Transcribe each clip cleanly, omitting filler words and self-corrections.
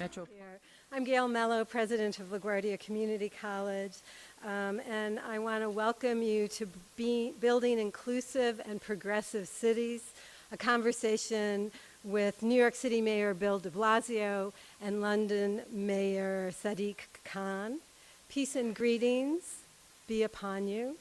Metro. I'm Gail Mello, president of LaGuardia Community College, and I want to welcome you to Building Inclusive and Progressive Cities, a conversation with New York City Mayor Bill de Blasio and London Mayor Sadiq Khan. Peace and greetings be upon you.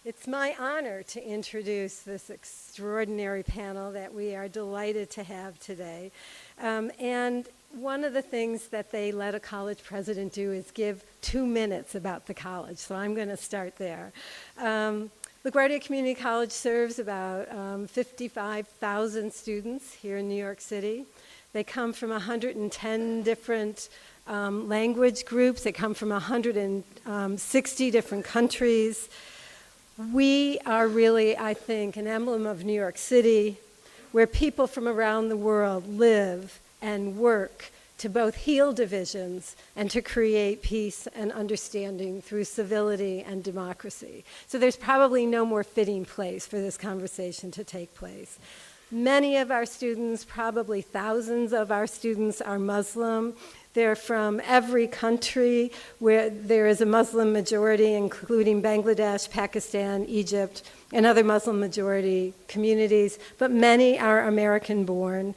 It's my honor to introduce this extraordinary panel that we are delighted to have today. And one of the things that they let a college president do is give 2 minutes about the college, so I'm going to start there. LaGuardia Community College serves about 55,000 students here in New York City. They come from 110 different language groups. They come from 160 different countries. We are really, I think, an emblem of New York City, where people from around the world live and work to both heal divisions and to create peace and understanding through civility and democracy. So there's probably no more fitting place for this conversation to take place. Many of our students, probably thousands of our students, are Muslim. They're from every country where there is a Muslim majority, including Bangladesh, Pakistan, Egypt, and other Muslim majority communities, but many are American-born.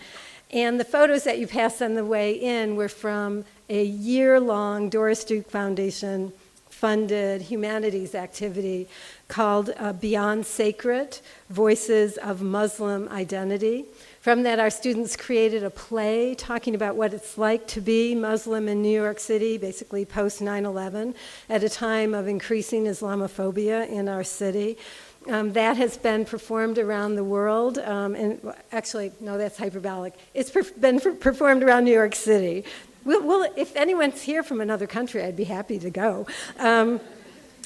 And the photos that you passed on the way in were from a year-long Doris Duke Foundation funded humanities activity called Beyond Sacred, Voices of Muslim Identity. From that, our students created a play talking about what it's like to be Muslim in New York City, basically post 9/11, at a time of increasing Islamophobia in our city. That has been performed around the world, and actually, no, that's hyperbolic. It's been performed around New York City. If anyone's here from another country, I'd be happy to go.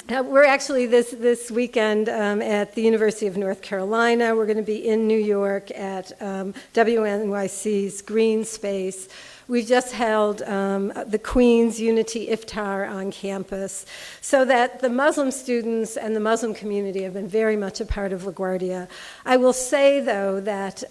We're actually this weekend at the University of North Carolina. We're going to be in New York at WNYC's Green Space. We just held the Queen's Unity Iftar on campus, so that the Muslim students and the Muslim community have been very much a part of LaGuardia. I will say, though, that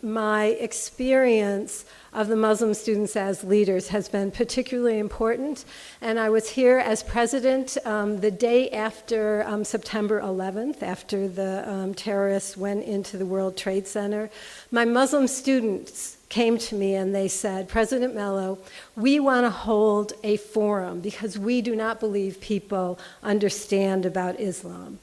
my experience of the Muslim students as leaders has been particularly important, and I was here as president the day after September 11th, after the terrorists went into the World Trade Center. My Muslim students came to me and they said, President Mello, we want to hold a forum because we do not believe people understand about Islam.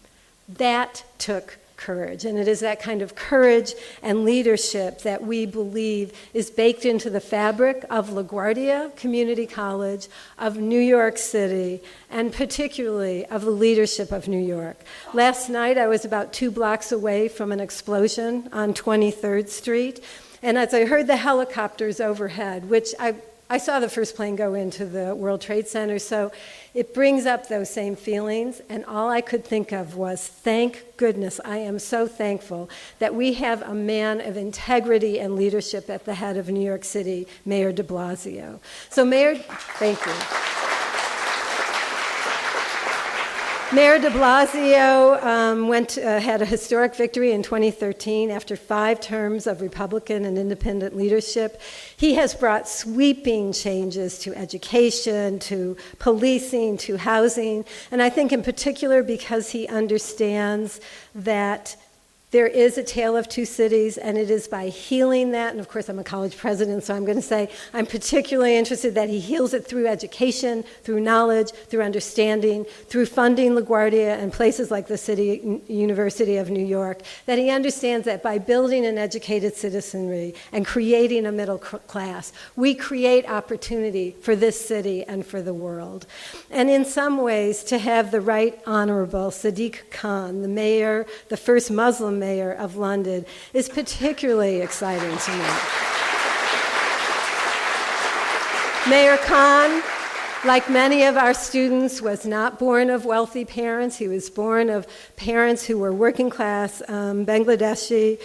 That took courage, and it is that kind of courage and leadership that we believe is baked into the fabric of LaGuardia Community College, of New York City, and particularly of the leadership of New York. Last night I was about 2 blocks away from an explosion on 23rd Street, and as I heard the helicopters overhead, which I saw the first plane go into the World Trade Center, so it brings up those same feelings, and all I could think of was, thank goodness, I am so thankful that we have a man of integrity and leadership at the head of New York City, Mayor de Blasio. So Mayor, thank you. Mayor de Blasio had a historic victory in 2013 after 5 terms of Republican and independent leadership. He has brought sweeping changes to education, to policing, to housing, and I think in particular because he understands that there is a tale of 2 cities, and it is by healing that, and of course I'm a college president, so I'm going to say I'm particularly interested that he heals it through education, through knowledge, through understanding, through funding LaGuardia and places like the University of New York, that he understands that by building an educated citizenry and creating a middle class, we create opportunity for this city and for the world. And in some ways, to have the Right Honorable Sadiq Khan, the mayor, the first Muslim mayor of London, is particularly exciting to me. Mayor Khan like many of our students, was not born of wealthy parents. He was born of parents who were working class Bangladeshi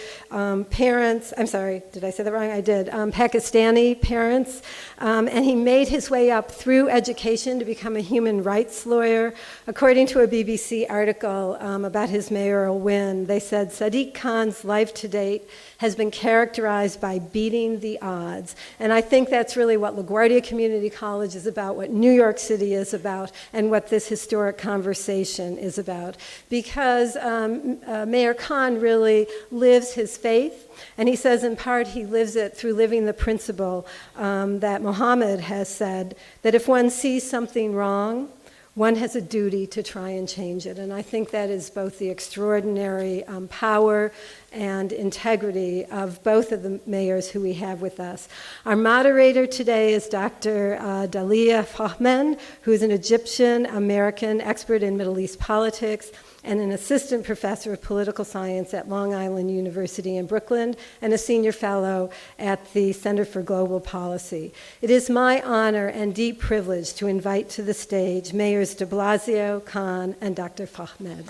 parents. I'm sorry, did I say that wrong? I did. Pakistani parents. And he made his way up through education to become a human rights lawyer. According to a BBC article about his mayoral win, they said Sadiq Khan's life to date has been characterized by beating the odds. And I think that's really what LaGuardia Community College is about, what New York City is about, and what this historic conversation is about. Because Mayor Khan really lives his faith, and he says in part he lives it through living the principle that Muhammad has said, that if one sees something wrong, one has a duty to try and change it. And I think that is both the extraordinary power and integrity of both of the mayors who we have with us. Our moderator today is Dr. Dalia Fahman, who is an Egyptian-American expert in Middle East politics and an assistant professor of political science at Long Island University in Brooklyn and a senior fellow at the Center for Global Policy. It is my honor and deep privilege to invite to the stage Mayors de Blasio, Khan, and Dr. Fahmed.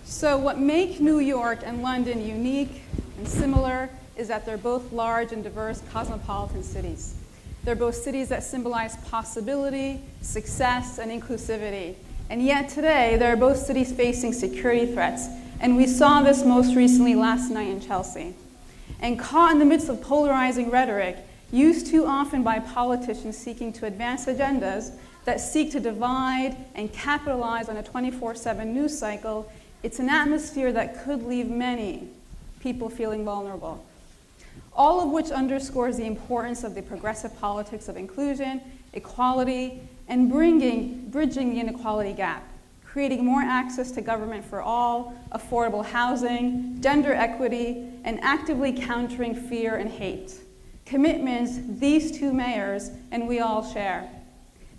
So what make New York and London unique and similar is that they're both large and diverse cosmopolitan cities. They're both cities that symbolize possibility, success, and inclusivity. And yet today, they're both cities facing security threats. And we saw this most recently last night in Chelsea. And caught in the midst of polarizing rhetoric, used too often by politicians seeking to advance agendas that seek to divide and capitalize on a 24/7 news cycle, it's an atmosphere that could leave many people feeling vulnerable. All of which underscores the importance of the progressive politics of inclusion, equality, and bridging the inequality gap, creating more access to government for all, affordable housing, gender equity, and actively countering fear and hate. Commitments these two mayors and we all share.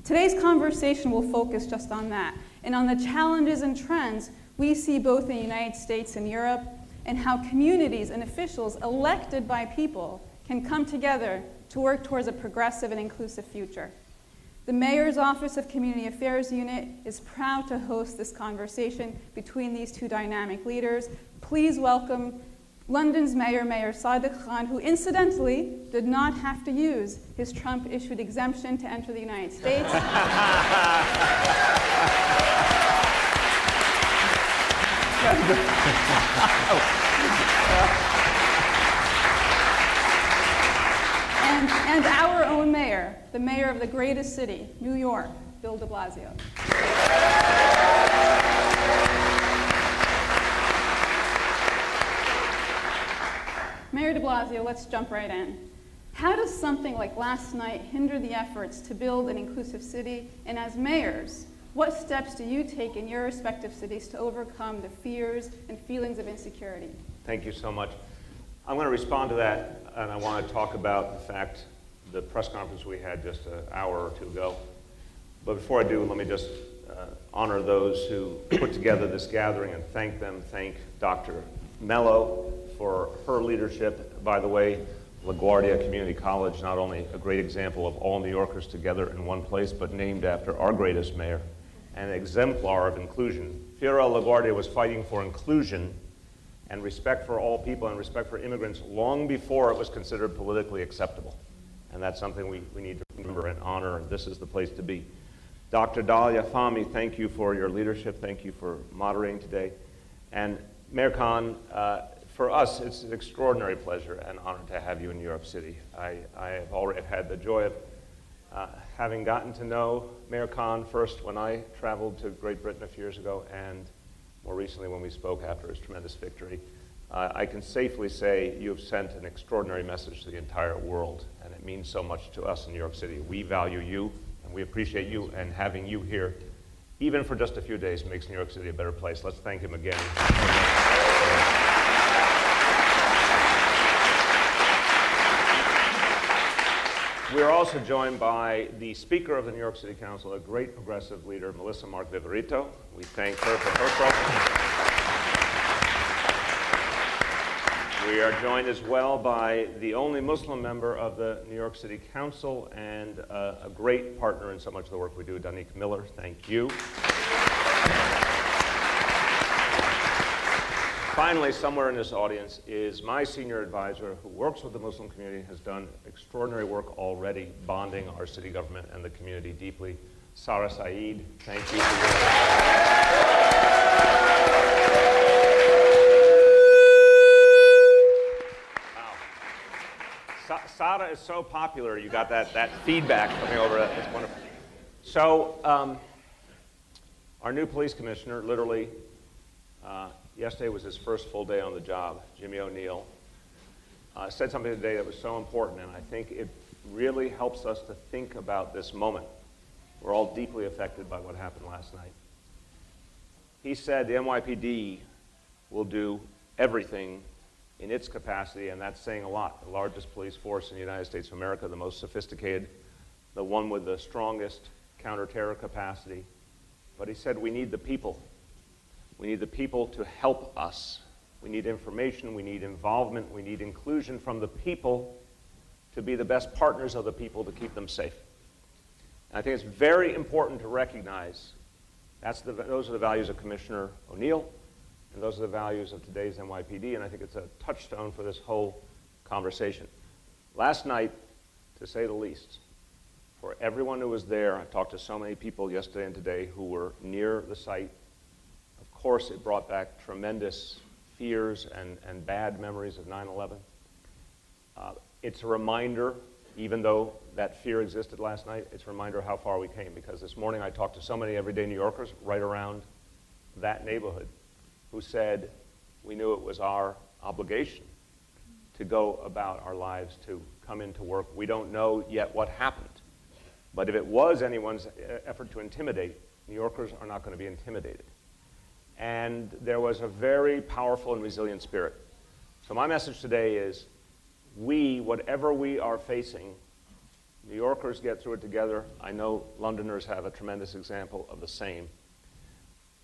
Today's conversation will focus just on that, and on the challenges and trends we see both in the United States and Europe, and how communities and officials elected by people can come together to work towards a progressive and inclusive future. The Mayor's Office of Community Affairs Unit is proud to host this conversation between these two dynamic leaders. Please welcome London's Mayor, Mayor Sadiq Khan, who incidentally did not have to use his Trump-issued exemption to enter the United States. and our own mayor, the mayor of the greatest city, New York, Bill de Blasio. Mayor de Blasio, let's jump right in. How does something like last night hinder the efforts to build an inclusive city? And as mayors, what steps do you take in your respective cities to overcome the fears and feelings of insecurity? Thank you so much. I'm going to respond to that, and I want to talk about, in fact, the press conference we had just an hour or two ago. But before I do, let me just honor those who put together this gathering and thank them. Thank Dr. Mello for her leadership. By the way, LaGuardia Community College, not only a great example of all New Yorkers together in one place, but named after our greatest mayor, an exemplar of inclusion. Fiora LaGuardia was fighting for inclusion and respect for all people and respect for immigrants long before it was considered politically acceptable. And that's something we need to remember and honor, and this is the place to be. Dr. Dalia Fahmy, thank you for your leadership. Thank you for moderating today. And Mayor Khan, for us, it's an extraordinary pleasure and honor to have you in New York City. I have already had the joy of having gotten to know Mayor Khan first when I traveled to Great Britain a few years ago, and more recently when we spoke after his tremendous victory. I can safely say you have sent an extraordinary message to the entire world, and it means so much to us in New York City. We value you, and We appreciate you, and having you here, even for just a few days, makes New York City a better place. Let's thank him again. We are also joined by the Speaker of the New York City Council, a great progressive leader, Melissa Mark Viverito. We thank her for her presence. We are joined as well by the only Muslim member of the New York City Council and a great partner in so much of the work we do, Danique Miller. Thank you. Finally, somewhere in this audience is my senior advisor who works with the Muslim community, has done extraordinary work already bonding our city government and the community deeply. Sarah Saeed, thank you for your Wow. Sarah is so popular, you got that feedback coming over. It's wonderful. So, our new police commissioner, literally, yesterday was his first full day on the job, Jimmy O'Neill, said something today that was so important, and I think it really helps us to think about this moment. We're all deeply affected by what happened last night. He said the NYPD will do everything in its capacity, and that's saying a lot. The largest police force in the United States of America, the most sophisticated, the one with the strongest counterterror capacity. But he said we need the people. We need the people to help us. We need information, we need involvement, we need inclusion from the people to be the best partners of the people to keep them safe. And I think it's very important to recognize those are the values of Commissioner O'Neill, and those are the values of today's NYPD, and I think it's a touchstone for this whole conversation. Last night, to say the least, for everyone who was there, I talked to so many people yesterday and today who were near the site. Of course, it brought back tremendous fears and bad memories of 9/11. It's a reminder, even though that fear existed last night, it's a reminder of how far we came, because this morning I talked to so many everyday New Yorkers right around that neighborhood who said we knew it was our obligation to go about our lives, to come into work. We don't know yet what happened, but if it was anyone's effort to intimidate, New Yorkers are not going to be intimidated. And there was a very powerful and resilient spirit. So my message today is whatever we are facing, New Yorkers get through it together. I know Londoners have a tremendous example of the same.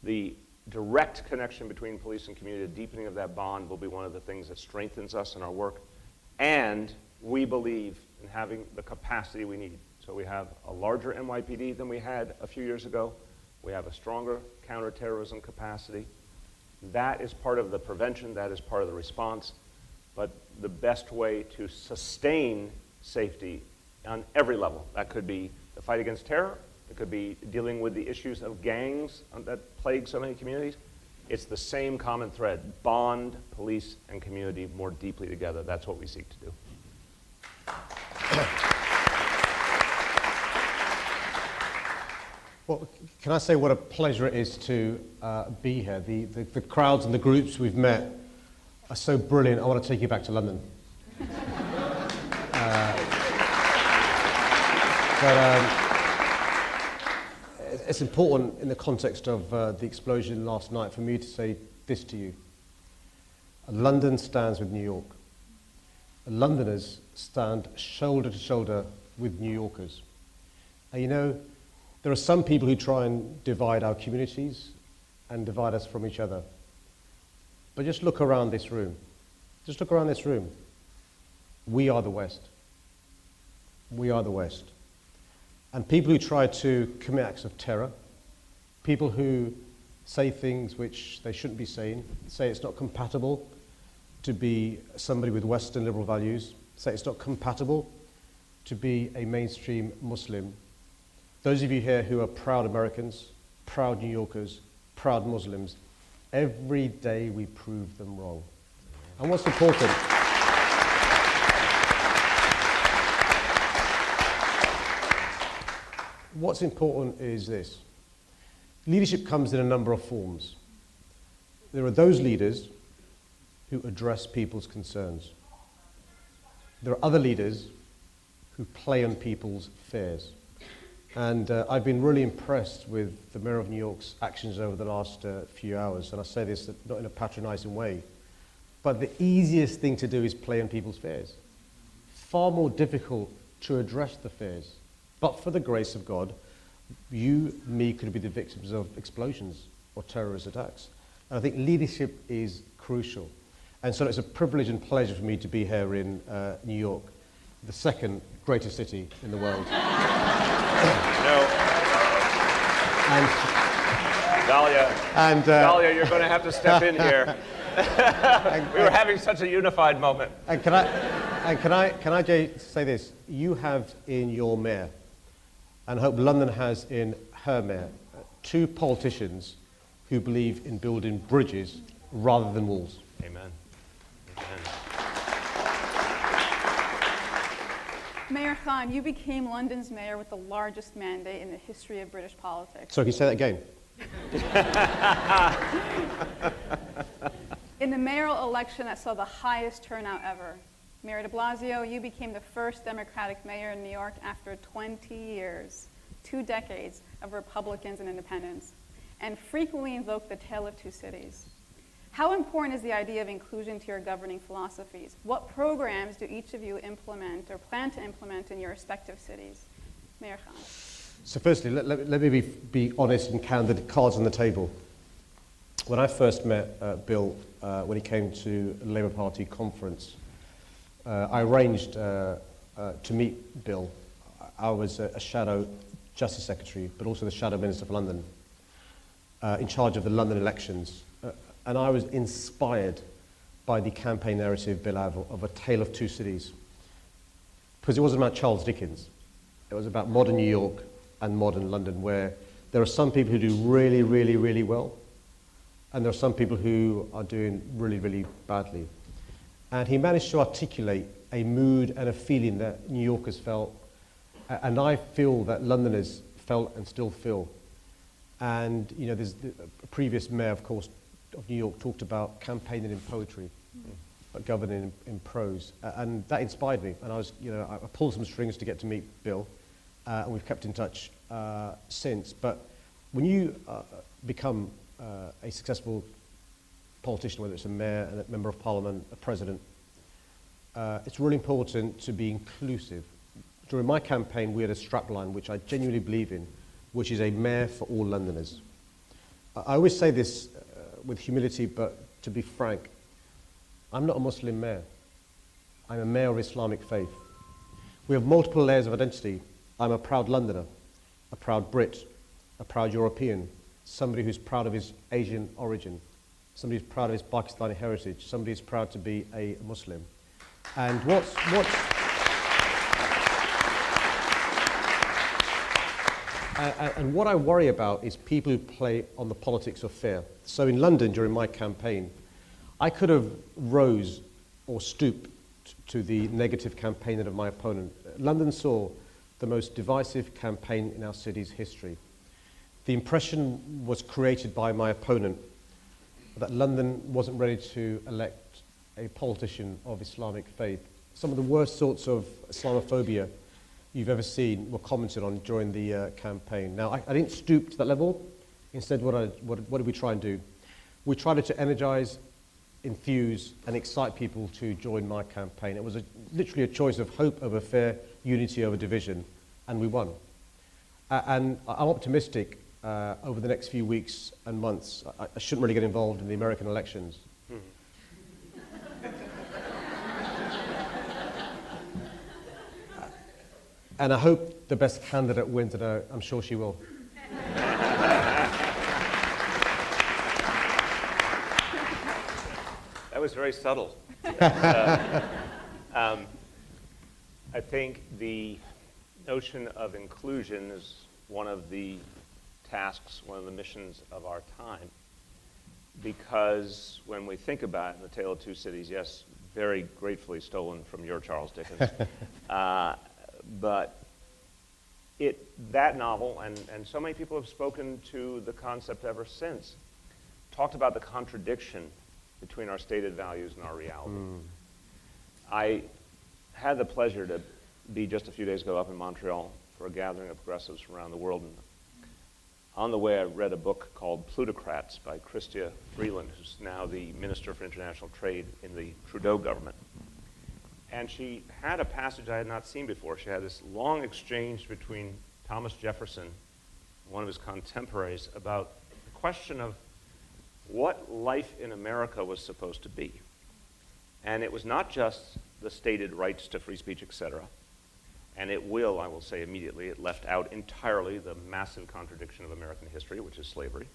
The direct connection between police and community, the deepening of that bond will be one of the things that strengthens us in our work. And we believe in having the capacity we need. So we have a larger NYPD than we had a few years ago. We have a stronger counterterrorism capacity. That is part of the prevention, that is part of the response. But the best way to sustain safety on every level, that could be the fight against terror, it could be dealing with the issues of gangs that plague so many communities. It's the same common thread, bond police and community more deeply together. That's what we seek to do. Well, can I say what a pleasure it is to be here? The crowds and the groups we've met are so brilliant. I want to take you back to London. It's important in the context of the explosion last night for me to say this to you. London stands with New York. Londoners stand shoulder to shoulder with New Yorkers. And you know, there are some people who try and divide our communities and divide us from each other. But just look around this room. Just look around this room. We are the West. We are the West. And people who try to commit acts of terror, people who say things which they shouldn't be saying, say it's not compatible to be somebody with Western liberal values, say it's not compatible to be a mainstream Muslim. Those of you here who are proud Americans, proud New Yorkers, proud Muslims, every day we prove them wrong. And what's important? What's important is this. Leadership comes in a number of forms. There are those leaders who address people's concerns. There are other leaders who play on people's fears. And I've been really impressed with the Mayor of New York's actions over the last few hours. And I say this not in a patronizing way, but the easiest thing to do is play on people's fears. Far more difficult to address the fears. But for the grace of God, you, me, could be the victims of explosions or terrorist attacks. And I think leadership is crucial. And so it's a privilege and pleasure for me to be here in New York, the second greatest city in the world. And Dahlia, you're going to have to step in here. We were having such a unified moment. And can I just say this? You have in your mayor, and I hope London has in her mayor, two politicians who believe in building bridges rather than walls. Amen. Amen. Mayor Khan, you became London's mayor with the largest mandate in the history of British politics. So can you say that again? In the mayoral election that saw the highest turnout ever, Mayor de Blasio, you became the first Democratic mayor in New York after 20 years, 2 decades of Republicans and independents, and frequently invoked the tale of two cities. How important is the idea of inclusion to your governing philosophies? What programs do each of you implement or plan to implement in your respective cities? Mayor Khan. So firstly, let me be honest and candid, cards on the table. When I first met Bill, when he came to the Labour Party conference, I arranged to meet Bill. I was a shadow Justice Secretary, but also the Shadow Minister for London, in charge of the London elections. And I was inspired by the campaign narrative Bill had of a tale of two cities. Because it wasn't about Charles Dickens. It was about modern New York and modern London, where there are some people who do really, really, really well, and there are some people who are doing really, really badly. And he managed to articulate a mood and a feeling that New Yorkers felt, and I feel that Londoners felt and still feel. And, you know, there's a previous mayor, of course, of New York talked about campaigning in poetry, but governing in prose. And that inspired me. And I pulled some strings to get to meet Bill, and we've kept in touch since. But when you become a successful politician, whether it's a mayor, a member of parliament, a president, it's really important to be inclusive. During my campaign, we had a strapline, which I genuinely believe in, which is a mayor for all Londoners. I always say this with humility, but to be frank, I'm not a Muslim mayor. I'm a mayor of Islamic faith. We have multiple layers of identity. I'm a proud Londoner, a proud Brit, a proud European, somebody who's proud of his Asian origin, somebody who's proud of his Pakistani heritage, somebody who's proud to be a Muslim. And what I worry about is people who play on the politics of fear. So in London, during my campaign, I could have rose or stooped to the negative campaign of my opponent. London saw the most divisive campaign in our city's history. The impression was created by my opponent that London wasn't ready to elect a politician of Islamic faith. Some of the worst sorts of Islamophobia you've ever seen were commented on during the campaign. Now, I didn't stoop to that level. Instead, what did we try and do? We tried to energize, enthuse, and excite people to join my campaign. It was literally a choice of hope over fear, unity over division, and we won. And I'm optimistic over the next few weeks and months. I shouldn't really get involved in the American elections. And I hope the best candidate wins, and I'm sure she will. That was very subtle. I think the notion of inclusion is one of the tasks, one of the missions of our time. Because when we think about it, The Tale of Two Cities, yes, very gratefully stolen from your Charles Dickens, but that novel, and so many people have spoken to the concept ever since, talked about the contradiction between our stated values and our reality. I had the pleasure to be just a few days ago up in Montreal for a gathering of progressives from around the world. And on the way, I read a book called Plutocrats by Chrystia Freeland, who's now the Minister for International Trade in the Trudeau government. And she had a passage I had not seen before. She had this long exchange between Thomas Jefferson, one of his contemporaries, about the question of what life in America was supposed to be. And it was not just the stated rights to free speech, etc. And it will, I will say immediately, it left out entirely the massive contradiction of American history, which is slavery.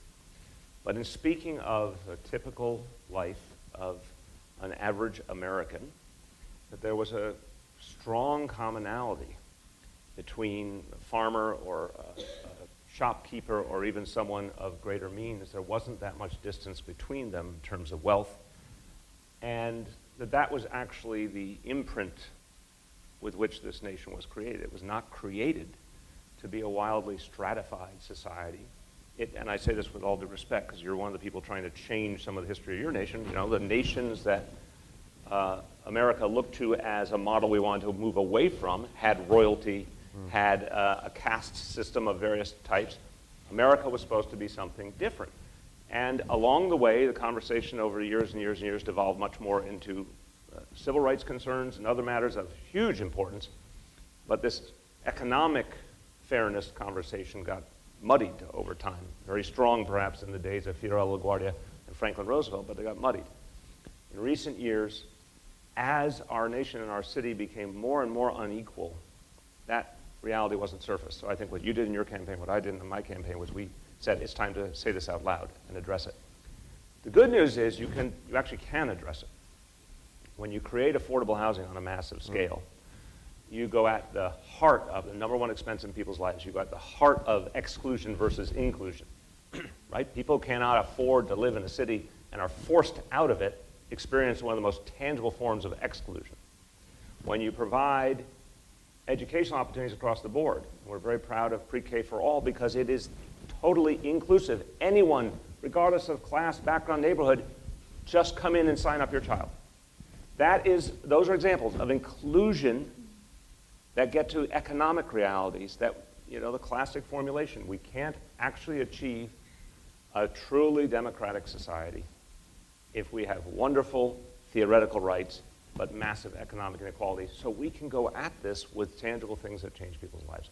But in speaking of the typical life of an average American, that there was a strong commonality between a farmer or a shopkeeper or even someone of greater means. There wasn't that much distance between them in terms of wealth, and that was actually the imprint with which this nation was created. It was not created to be a wildly stratified society. And I say this with all due respect, because you're one of the people trying to change some of the history of your nation. You know, the nations that America looked to as a model we wanted to move away from had royalty, had a caste system of various types. America was supposed to be something different. And along the way, the conversation over years and years and years devolved much more into civil rights concerns and other matters of huge importance. But this economic fairness conversation got muddied over time. Very strong, perhaps, in the days of Fidel LaGuardia and Franklin Roosevelt, but they got muddied. In recent years, as our nation and our city became more and more unequal, that reality wasn't surfaced. So I think what you did in your campaign, what I did in my campaign, was we said it's time to say this out loud and address it. The good news is you actually can address it. When you create affordable housing on a massive scale, you go at the heart of the number one expense in people's lives. You go at the heart of exclusion versus inclusion, right? People cannot afford to live in a city and are forced out of it, experience one of the most tangible forms of exclusion. When you provide educational opportunities across the board, and we're very proud of pre-K for all because it is totally inclusive. Anyone, regardless of class, background, neighborhood, just come in and sign up your child. Those are examples of inclusion that get to economic realities that, you know, the classic formulation. We can't actually achieve a truly democratic society if we have wonderful theoretical rights but massive economic inequality. So we can go at this with tangible things that change people's lives.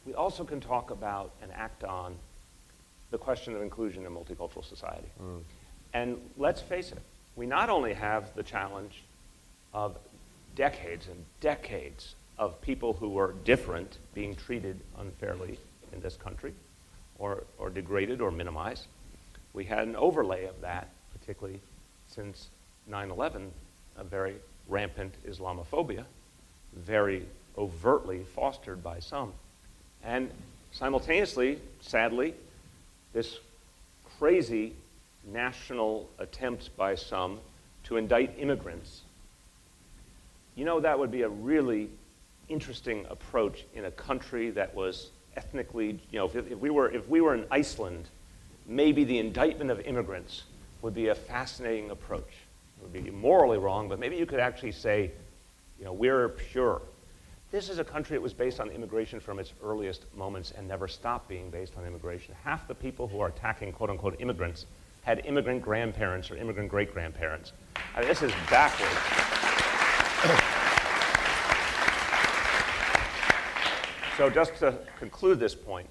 We also can talk about and act on the question of inclusion in multicultural society. And let's face it, we not only have the challenge of decades and decades of people who were different being treated unfairly in this country or degraded or minimized. We had an overlay of that, particularly since 9/11, a very rampant Islamophobia, very overtly fostered by some. And simultaneously, sadly, this crazy national attempt by some to indict immigrants. You know, that would be a really interesting approach in a country that was ethnically, you know, if we were in Iceland, maybe the indictment of immigrants would be a fascinating approach. It would be morally wrong, but maybe you could actually say, you know, we're pure. This is a country that was based on immigration from its earliest moments and never stopped being based on immigration. Half the people who are attacking quote-unquote immigrants had immigrant grandparents or immigrant great-grandparents. I mean, this is backwards. So just to conclude this point,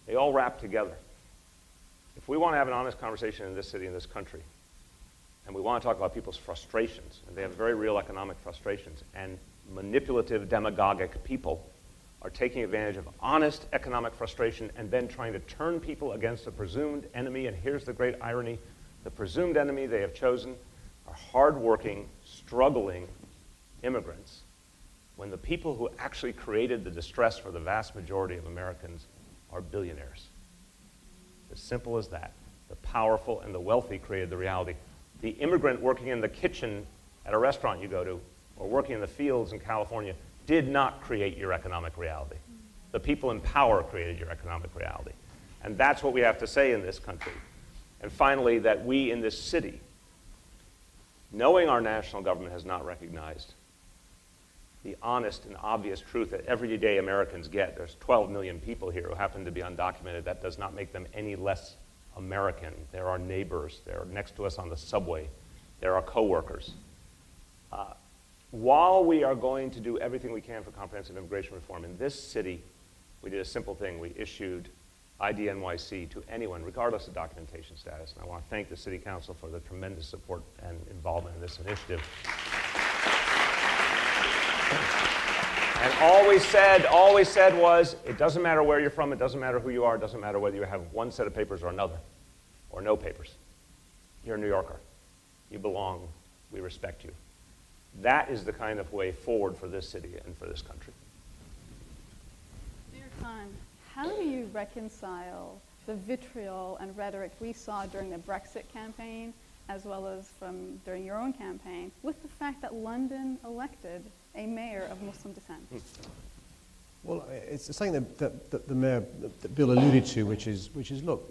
they all wrap together. If we want to have an honest conversation in this city, in this country, and we want to talk about people's frustrations, and they have very real economic frustrations, and manipulative, demagogic people are taking advantage of honest economic frustration and then trying to turn people against a presumed enemy. And here's the great irony. The presumed enemy they have chosen are hardworking, struggling immigrants, when the people who actually created the distress for the vast majority of Americans are billionaires. As simple as that. The powerful and the wealthy created the reality. The immigrant working in the kitchen at a restaurant you go to, or working in the fields in California, did not create your economic reality. The people in power created your economic reality. And that's what we have to say in this country. And finally, that we in this city, knowing our national government has not recognized the honest and obvious truth that everyday Americans get. There's 12 million people here who happen to be undocumented. That does not make them any less American. They're our neighbors. They're next to us on the subway. They're our coworkers. While we are going to do everything we can for comprehensive immigration reform, in this city, we did a simple thing. We issued IDNYC to anyone, regardless of documentation status. And I want to thank the City Council for the tremendous support and involvement in this initiative. And all we said was, it doesn't matter where you're from, it doesn't matter who you are, it doesn't matter whether you have one set of papers or another, or no papers. You're a New Yorker. You belong. We respect you. That is the kind of way forward for this city and for this country. Mayor Khan, how do you reconcile the vitriol and rhetoric we saw during the Brexit campaign, as well as during your own campaign, with the fact that London elected a mayor of Muslim descent? Well, it's something that the mayor, that Bill alluded to, which is, look,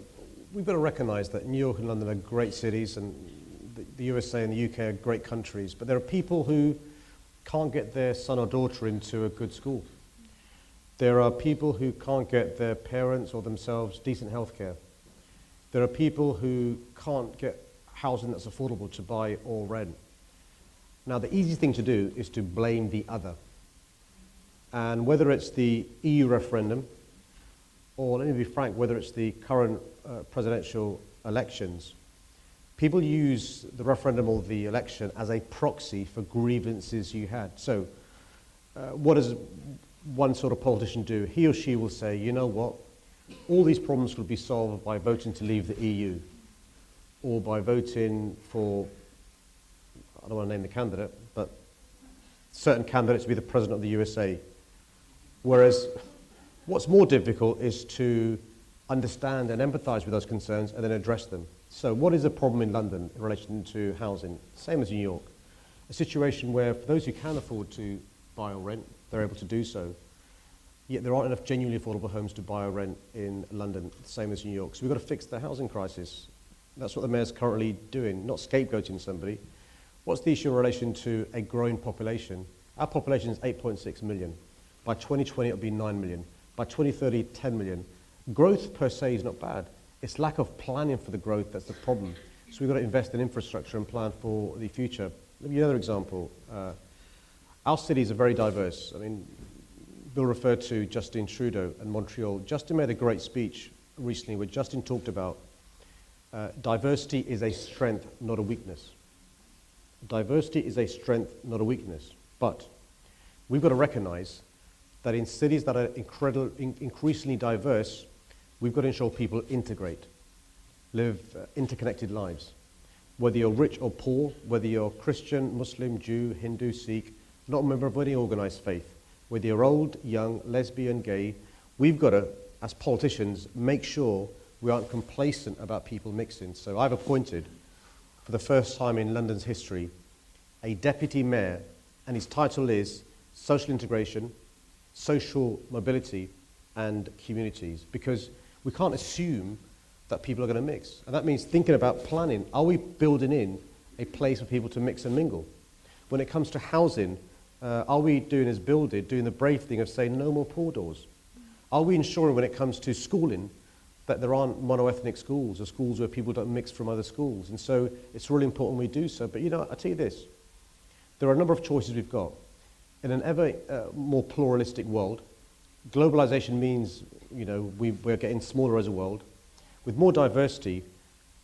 we've got to recognize that New York and London are great cities, and the USA and the UK are great countries, but there are people who can't get their son or daughter into a good school. There are people who can't get their parents or themselves decent health care. There are people who can't get housing that's affordable to buy or rent. Now, the easy thing to do is to blame the other. And whether it's the EU referendum, or let me be frank, whether it's the current presidential elections, people use the referendum or the election as a proxy for grievances you had. So what does one sort of politician do? He or she will say, you know what, all these problems will be solved by voting to leave the EU, or by voting for, I don't want to name the candidate, but certain candidates to be the president of the USA. Whereas what's more difficult is to understand and empathize with those concerns and then address them. So what is the problem in London in relation to housing? Same as New York. A situation where for those who can afford to buy or rent, they're able to do so. Yet there aren't enough genuinely affordable homes to buy or rent in London, same as New York. So we've got to fix the housing crisis. That's what the mayor's currently doing, not scapegoating somebody. What's the issue in relation to a growing population? Our population is 8.6 million. By 2020, it'll be 9 million. By 2030, 10 million. Growth per se is not bad. It's lack of planning for the growth that's the problem. So we've got to invest in infrastructure and plan for the future. Let me give you another example. Our cities are very diverse. I mean, Bill referred to Justin Trudeau and Montreal. Justin made a great speech recently where Justin talked about diversity is a strength, not a weakness. Diversity is a strength, not a weakness. But we've got to recognize that in cities that are increasingly diverse, we've got to ensure people integrate, live interconnected lives. Whether you're rich or poor, whether you're Christian, Muslim, Jew, Hindu, Sikh, not a member of any organized faith, whether you're old, young, lesbian, gay, we've got to, as politicians, make sure we aren't complacent about people mixing. So I've appointed, for the first time in London's history, a deputy mayor, and his title is Social Integration, Social Mobility, and Communities, because we can't assume that people are going to mix. And that means thinking about planning. Are we building in a place for people to mix and mingle? When it comes to housing, are we doing as Bill did, doing the brave thing of saying no more poor doors? Are we ensuring when it comes to schooling that there aren't mono-ethnic schools or schools where people don't mix from other schools? And so it's really important we do so. But you know, I'll tell you this, there are a number of choices we've got. In an ever more pluralistic world, globalization means, you know, we're getting smaller as a world. With more diversity,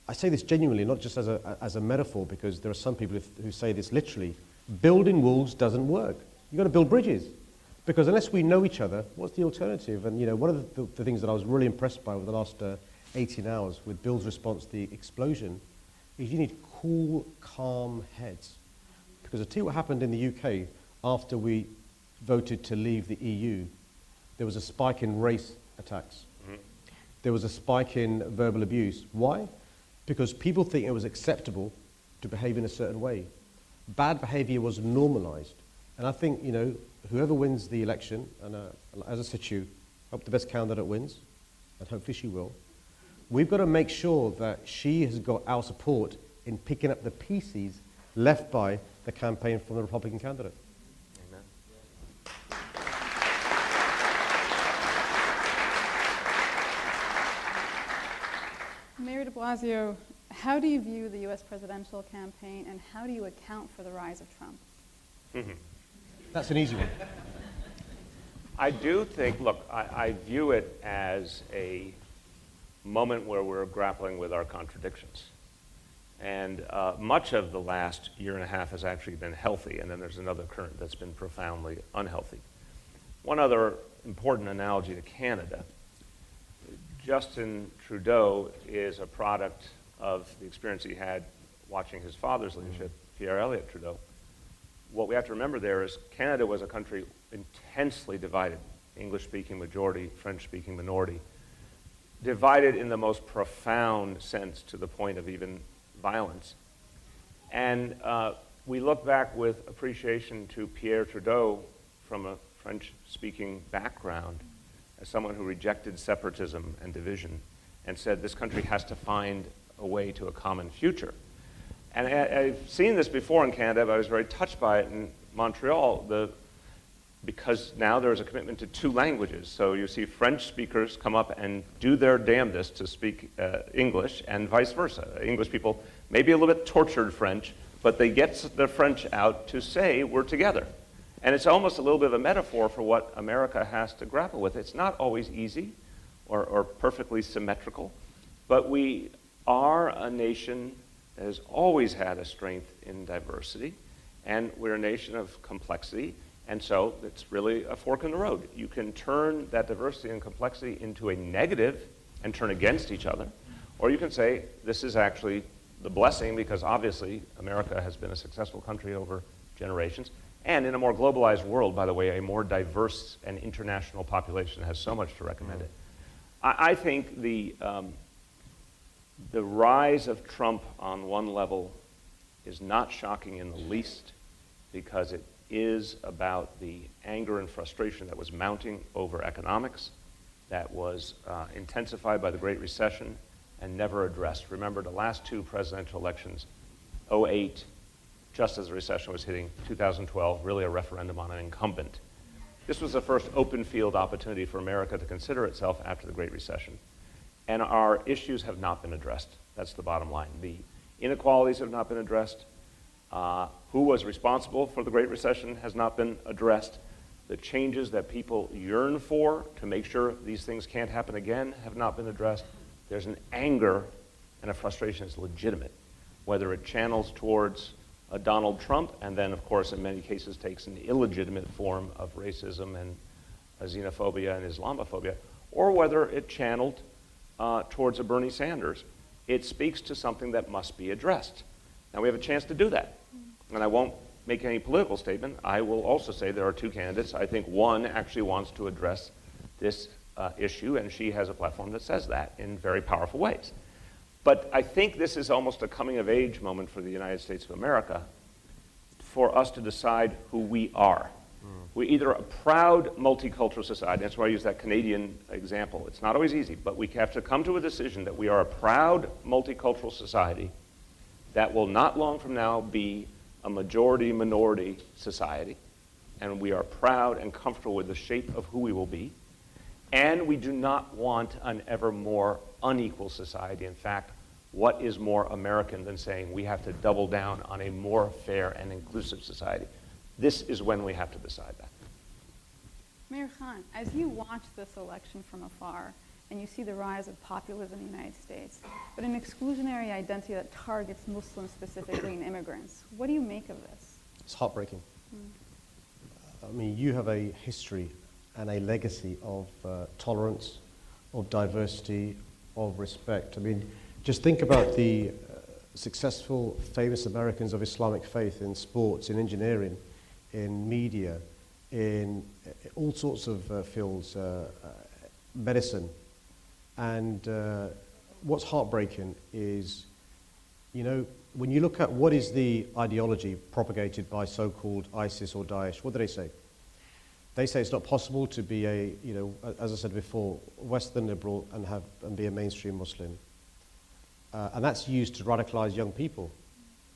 I say this genuinely, not just as a metaphor, because there are some people who say this literally, building walls doesn't work. You've got to build bridges. Because unless we know each other, what's the alternative? And you know, one of the things that I was really impressed by over the last 18 hours with Bill's response to the explosion is you need cool, calm heads. Because I tell you what happened in the UK after we voted to leave the EU, there was a spike in race attacks. Mm-hmm. There was a spike in verbal abuse. Why? Because people think it was acceptable to behave in a certain way. Bad behavior was normalized. And I think, you know, whoever wins the election, and as I said to you, I hope the best candidate wins, and hopefully she will, we've got to make sure that she has got our support in picking up the pieces left by the campaign from the Republican candidate. Amen. Blasio, how do you view the U.S. presidential campaign, and how do you account for the rise of Trump? That's an easy one. I do think, look, I view it as a moment where we're grappling with our contradictions. And much of the last year and a half has actually been healthy, and then there's another current that's been profoundly unhealthy. One other important analogy to Canada. Justin Trudeau is a product of the experience he had watching his father's leadership, Pierre Elliott Trudeau. What we have to remember there is Canada was a country intensely divided, English-speaking majority, French-speaking minority, divided in the most profound sense to the point of even violence. And we look back with appreciation to Pierre Trudeau from a French-speaking background as someone who rejected separatism and division and said this country has to find a way to a common future. And I've seen this before in Canada, but I was very touched by it in Montreal, because now there's a commitment to two languages. So you see French speakers come up and do their damnedest to speak English, and vice versa. English people may be a little bit tortured French, but they get the French out to say we're together. And it's almost a little bit of a metaphor for what America has to grapple with. It's not always easy or perfectly symmetrical, but we are a nation that has always had a strength in diversity, and we're a nation of complexity, and so it's really a fork in the road. You can turn that diversity and complexity into a negative and turn against each other, or you can say this is actually the blessing because obviously America has been a successful country over generations, and in a more globalized world, by the way, a more diverse and international population has so much to recommend it. I think the rise of Trump on one level is not shocking in the least because it is about the anger and frustration that was mounting over economics, that was intensified by the Great Recession and never addressed. Remember the last two presidential elections, 2008, just as the recession was hitting, 2012, really a referendum on an incumbent. This was the first open field opportunity for America to consider itself after the Great Recession. And our issues have not been addressed. That's the bottom line. The inequalities have not been addressed. Who was responsible for the Great Recession has not been addressed. The changes that people yearn for to make sure these things can't happen again have not been addressed. There's an anger and a frustration that's legitimate, whether it channels towards Donald Trump and then, of course, in many cases takes an illegitimate form of racism and xenophobia and Islamophobia, or whether it channeled towards a Bernie Sanders. It speaks to something that must be addressed. Now we have a chance to do that. And I won't make any political statement. I will also say there are two candidates. I think one actually wants to address this issue, and she has a platform that says that in very powerful ways. But I think this is almost a coming-of-age moment for the United States of America for us to decide who we are. We're either a proud multicultural society, that's why I use that Canadian example. It's not always easy, but we have to come to a decision that we are a proud multicultural society that will not long from now be a majority-minority society, and we are proud and comfortable with the shape of who we will be, and we do not want an ever more unequal society. In fact, what is more American than saying we have to double down on a more fair and inclusive society? This is when we have to decide that. Mayor Khan, as you watch this election from afar, and you see the rise of populism in the United States, but an exclusionary identity that targets Muslims specifically and immigrants, what do you make of this? It's heartbreaking. I mean, you have a history and a legacy of tolerance, of diversity, of respect. I mean, just think about the successful, famous Americans of Islamic faith in sports, in engineering, in media, in all sorts of fields, medicine. And what's heartbreaking is, you know, when you look at what is the ideology propagated by so-called ISIS or Daesh, what do they say? They say it's not possible to be a, you know, as I said before, Western liberal and be a mainstream Muslim. And that's used to radicalize young people.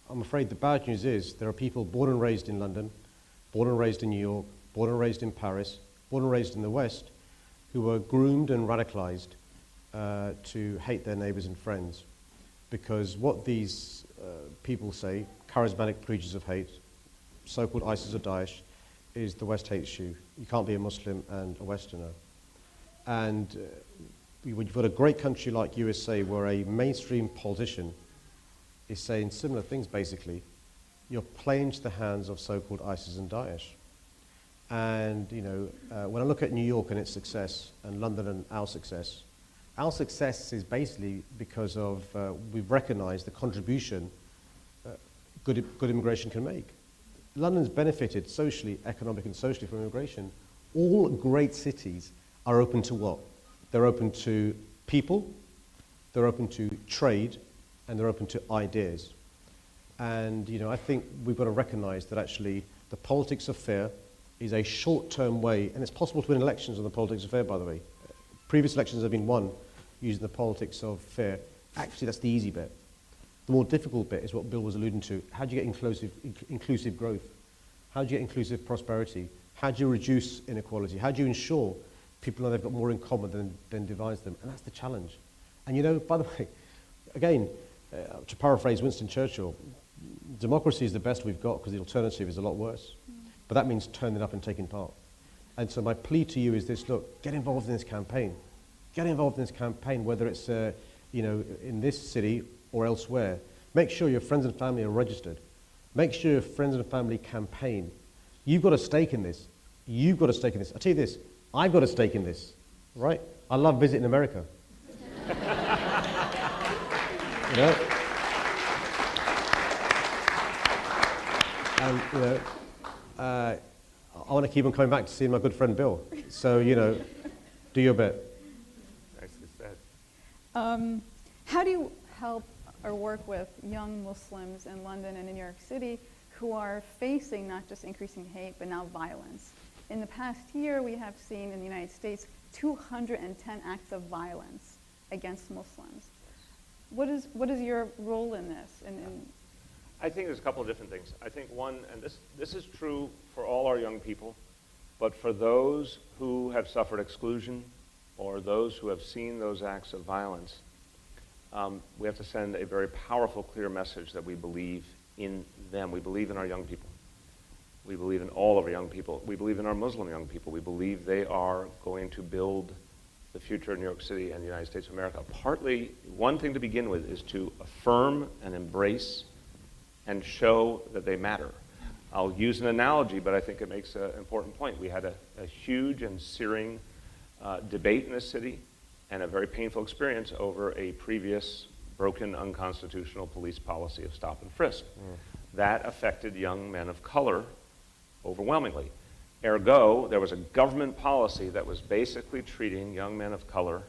I'm afraid the bad news is there are people born and raised in London, born and raised in New York, born and raised in Paris, born and raised in the West, who were groomed and radicalized to hate their neighbors and friends. because what these people say, charismatic preachers of hate, so-called ISIS or Daesh, is the West hates you. You can't be a Muslim and a Westerner. And when you've got a great country like USA where a mainstream politician is saying similar things, basically, you're playing into the hands of so-called ISIS and Daesh. And, you know, when I look at New York and its success, and London and our success is basically because of we've recognized the contribution good immigration can make. London's benefited socially, economically, and socially from immigration. All great cities are open to what? They're open to people, they're open to trade, and they're open to ideas. And, you know, I think we've got to recognize that actually the politics of fear is a short-term way, and it's possible to win elections on the politics of fear, by the way. Previous elections have been won using the politics of fear. Actually, that's the easy bit. The more difficult bit is what Bill was alluding to. How do you get inclusive growth? How do you get inclusive prosperity? How do you reduce inequality? How do you ensure people know they've got more in common than divides them? And that's the challenge. And you know, by the way, again, to paraphrase Winston Churchill, democracy is the best we've got because the alternative is a lot worse. But that means turning up and taking part. And so my plea to you is this: look, get involved in this campaign. Get involved in this campaign, whether it's you know, in this city or elsewhere. Make sure your friends and family are registered. Make sure your friends and family campaign. You've got a stake in this. You've got a stake in this. I'll tell you this, I've got a stake in this, right? I love visiting America. You know? And, you know, I want to keep on coming back to see my good friend Bill. So, you know, do your bit. Nicely said. How do you help or work with young Muslims in London and in New York City who are facing not just increasing hate, but now violence? In the past year, we have seen in the United States 210 acts of violence against Muslims. What is your role in this? I think there's a couple of different things. I think one, and this is true for all our young people, but for those who have suffered exclusion or those who have seen those acts of violence, we have to send a very powerful, clear message that we believe in them. We believe in our young people. We believe in all of our young people. We believe in our Muslim young people. We believe they are going to build the future of New York City and the United States of America. Partly, one thing to begin with is to affirm and embrace and show that they matter. I'll use an analogy, but I think it makes an important point. We had a huge and searing debate in this city and a very painful experience over a previous broken, unconstitutional police policy of stop and frisk. That affected young men of color overwhelmingly. Ergo, there was a government policy that was basically treating young men of color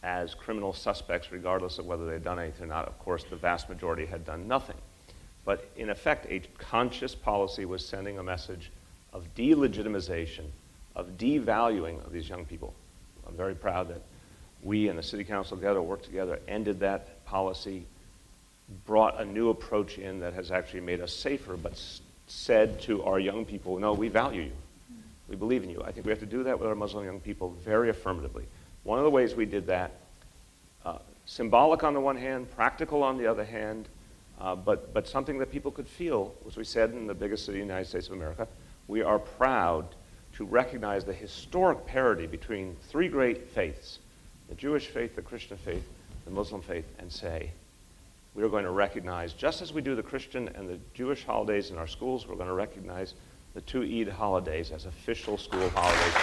as criminal suspects regardless of whether they'd done anything or not. Of course, the vast majority had done nothing. But in effect, a conscious policy was sending a message of delegitimization, of devaluing of these young people. I'm very proud that we and the City Council together worked together, ended that policy, brought a new approach in that has actually made us safer, but said to our young people, no, we value you. We believe in you. I think we have to do that with our Muslim young people very affirmatively. One of the ways we did that, symbolic on the one hand, practical on the other hand, but something that people could feel, as we said in the biggest city in the United States of America, we are proud to recognize the historic parity between three great faiths, the Jewish faith, the Christian faith, the Muslim faith, and say, we are going to recognize, just as we do the Christian and the Jewish holidays in our schools, we're going to recognize the two Eid holidays as official school holidays.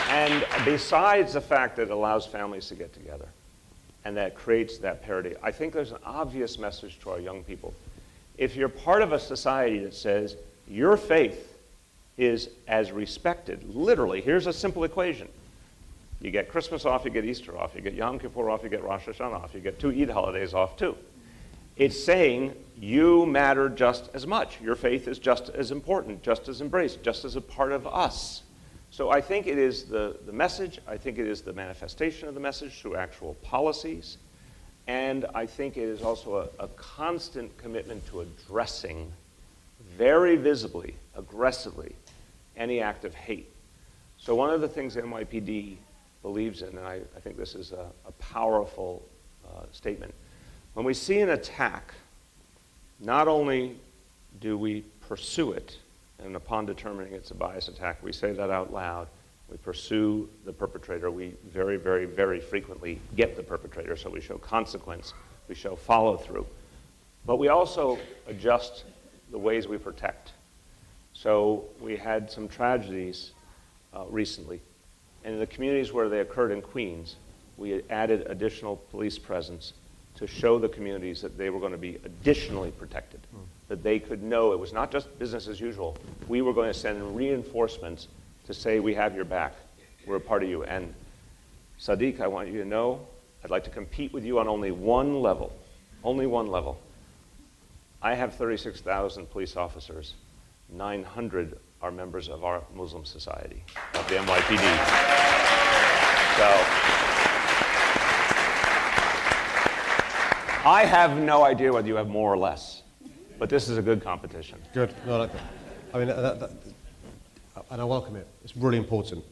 And besides the fact that it allows families to get together and that creates that parity, I think there's an obvious message to our young people. If you're part of a society that says your faith is as respected, literally, here's a simple equation. You get Christmas off, you get Easter off, you get Yom Kippur off, you get Rosh Hashanah off, you get two Eid holidays off too. It's saying you matter just as much. Your faith is just as important, just as embraced, just as a part of us. So I think it is the message, I think it is the manifestation of the message through actual policies, and I think it is also a constant commitment to addressing very visibly, aggressively, any act of hate. So one of the things NYPD believes in, and I think this is a powerful statement, when we see an attack, not only do we pursue it, and upon determining it's a bias attack, we say that out loud, we pursue the perpetrator, we very, very, very frequently get the perpetrator, so we show consequence, we show follow through. But we also adjust the ways we protect. So we had some tragedies recently, and in the communities where they occurred in Queens, we added additional police presence to show the communities that they were going to be additionally protected, that they could know it was not just business as usual. We were going to send reinforcements to say, we have your back, we're a part of you. And Sadiq, I want you to know, I'd like to compete with you on only one level, only one level. I have 36,000 police officers. 900 are members of our Muslim society, of the NYPD. So, I have no idea whether you have more or less, but this is a good competition. Good. No, I like that. I mean, and I welcome it. It's really important.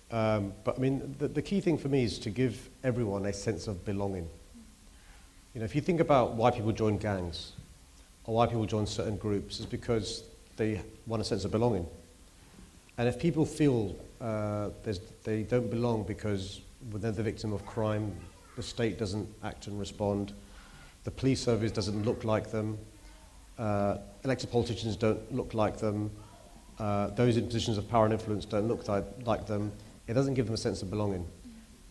But I mean, the key thing for me is to give everyone a sense of belonging. You know, if you think about why people join gangs, or why people join certain groups, it's because they want a sense of belonging. And if people feel they don't belong because they're the victim of crime, the state doesn't act and respond, the police service doesn't look like them, elected politicians don't look like them, those in positions of power and influence don't look like them, it doesn't give them a sense of belonging.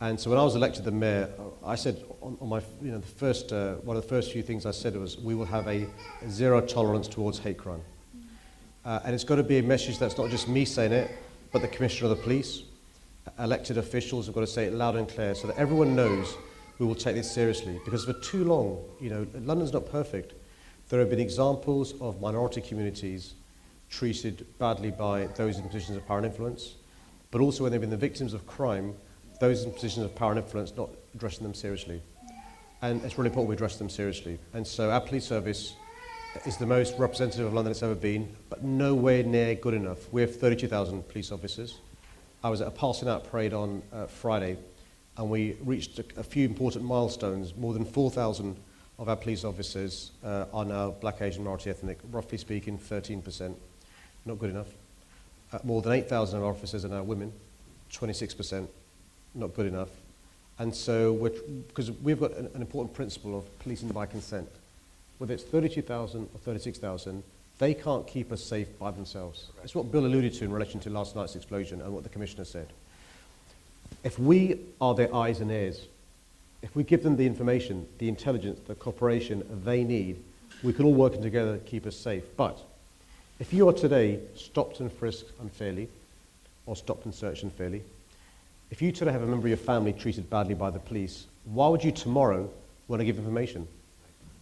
And so when I was elected the mayor, I said on my, you know, one of the first few things I said was, we will have a zero tolerance towards hate crime. And it's got to be a message that's not just me saying it, but the Commissioner of the Police, elected officials have got to say it loud and clear so that everyone knows we will take this seriously. Because for too long, you know, London's not perfect. There have been examples of minority communities treated badly by those in positions of power and influence, but also when they've been the victims of crime, those in positions of power and influence not addressing them seriously. And it's really important we address them seriously. And so our police service is the most representative of London it's ever been, but nowhere near good enough. We have 32,000 police officers. I was at a passing out parade on Friday, and we reached a few important milestones. More than 4,000 of our police officers are now black, Asian, minority ethnic, roughly speaking 13%, not good enough. More than 8,000 of our officers are now women, 26%, not good enough. And so, because we've got an important principle of policing by consent. Whether it's 32,000 or 36,000, they can't keep us safe by themselves. It's what Bill alluded to in relation to last night's explosion and what the Commissioner said. If we are their eyes and ears, if we give them the information, the intelligence, the cooperation they need, we can all work together to keep us safe. But if you are today stopped and frisked unfairly, or stopped and searched unfairly, if you today have a member of your family treated badly by the police, why would you tomorrow want to give information?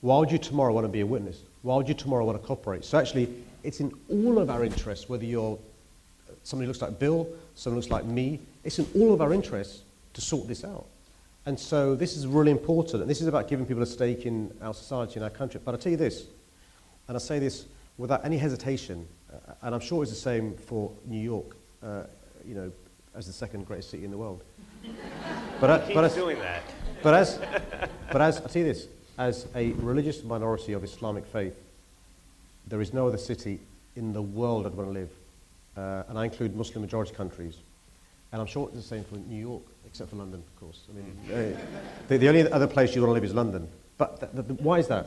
Why would you tomorrow want to be a witness? Why would you tomorrow want to cooperate? So actually, it's in all of our interests, whether you're somebody who looks like Bill, someone who looks like me, it's in all of our interests to sort this out. And so this is really important, and this is about giving people a stake in our society and our country. But I'll tell you this, and I say this without any hesitation, and I'm sure it's the same for New York, you know, as the second greatest city in the world. Doing that. But as I'll tell you this, as a religious minority of Islamic faith, there is no other city in the world I'd want to live. And I include Muslim majority countries. And I'm sure it's the same for New York, except for London, of course. I mean, the only other place you want to live is London. But why is that?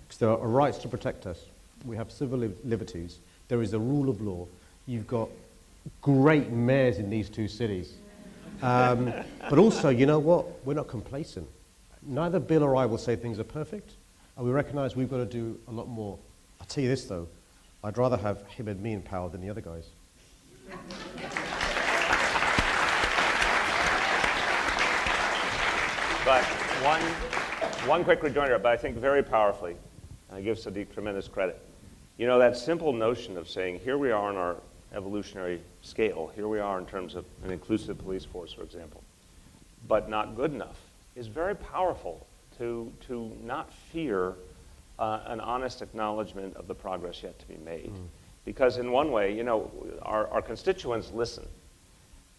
Because there are rights to protect us. We have civil liberties. There is a rule of law. You've got great mayors in these two cities. But also, you know what? We're not complacent. Neither Bill or I will say things are perfect, and we recognise we've got to do a lot more. I'll tell you this, though. I'd rather have him and me in power than the other guys. But one quick rejoinder, but I think very powerfully, and I give Sadiq tremendous credit. You know, that simple notion of saying, here we are on our evolutionary scale, here we are in terms of an inclusive police force, for example, but not good enough, is very powerful to not fear an honest acknowledgement of the progress yet to be made. Because in one way, you know, our constituents listen.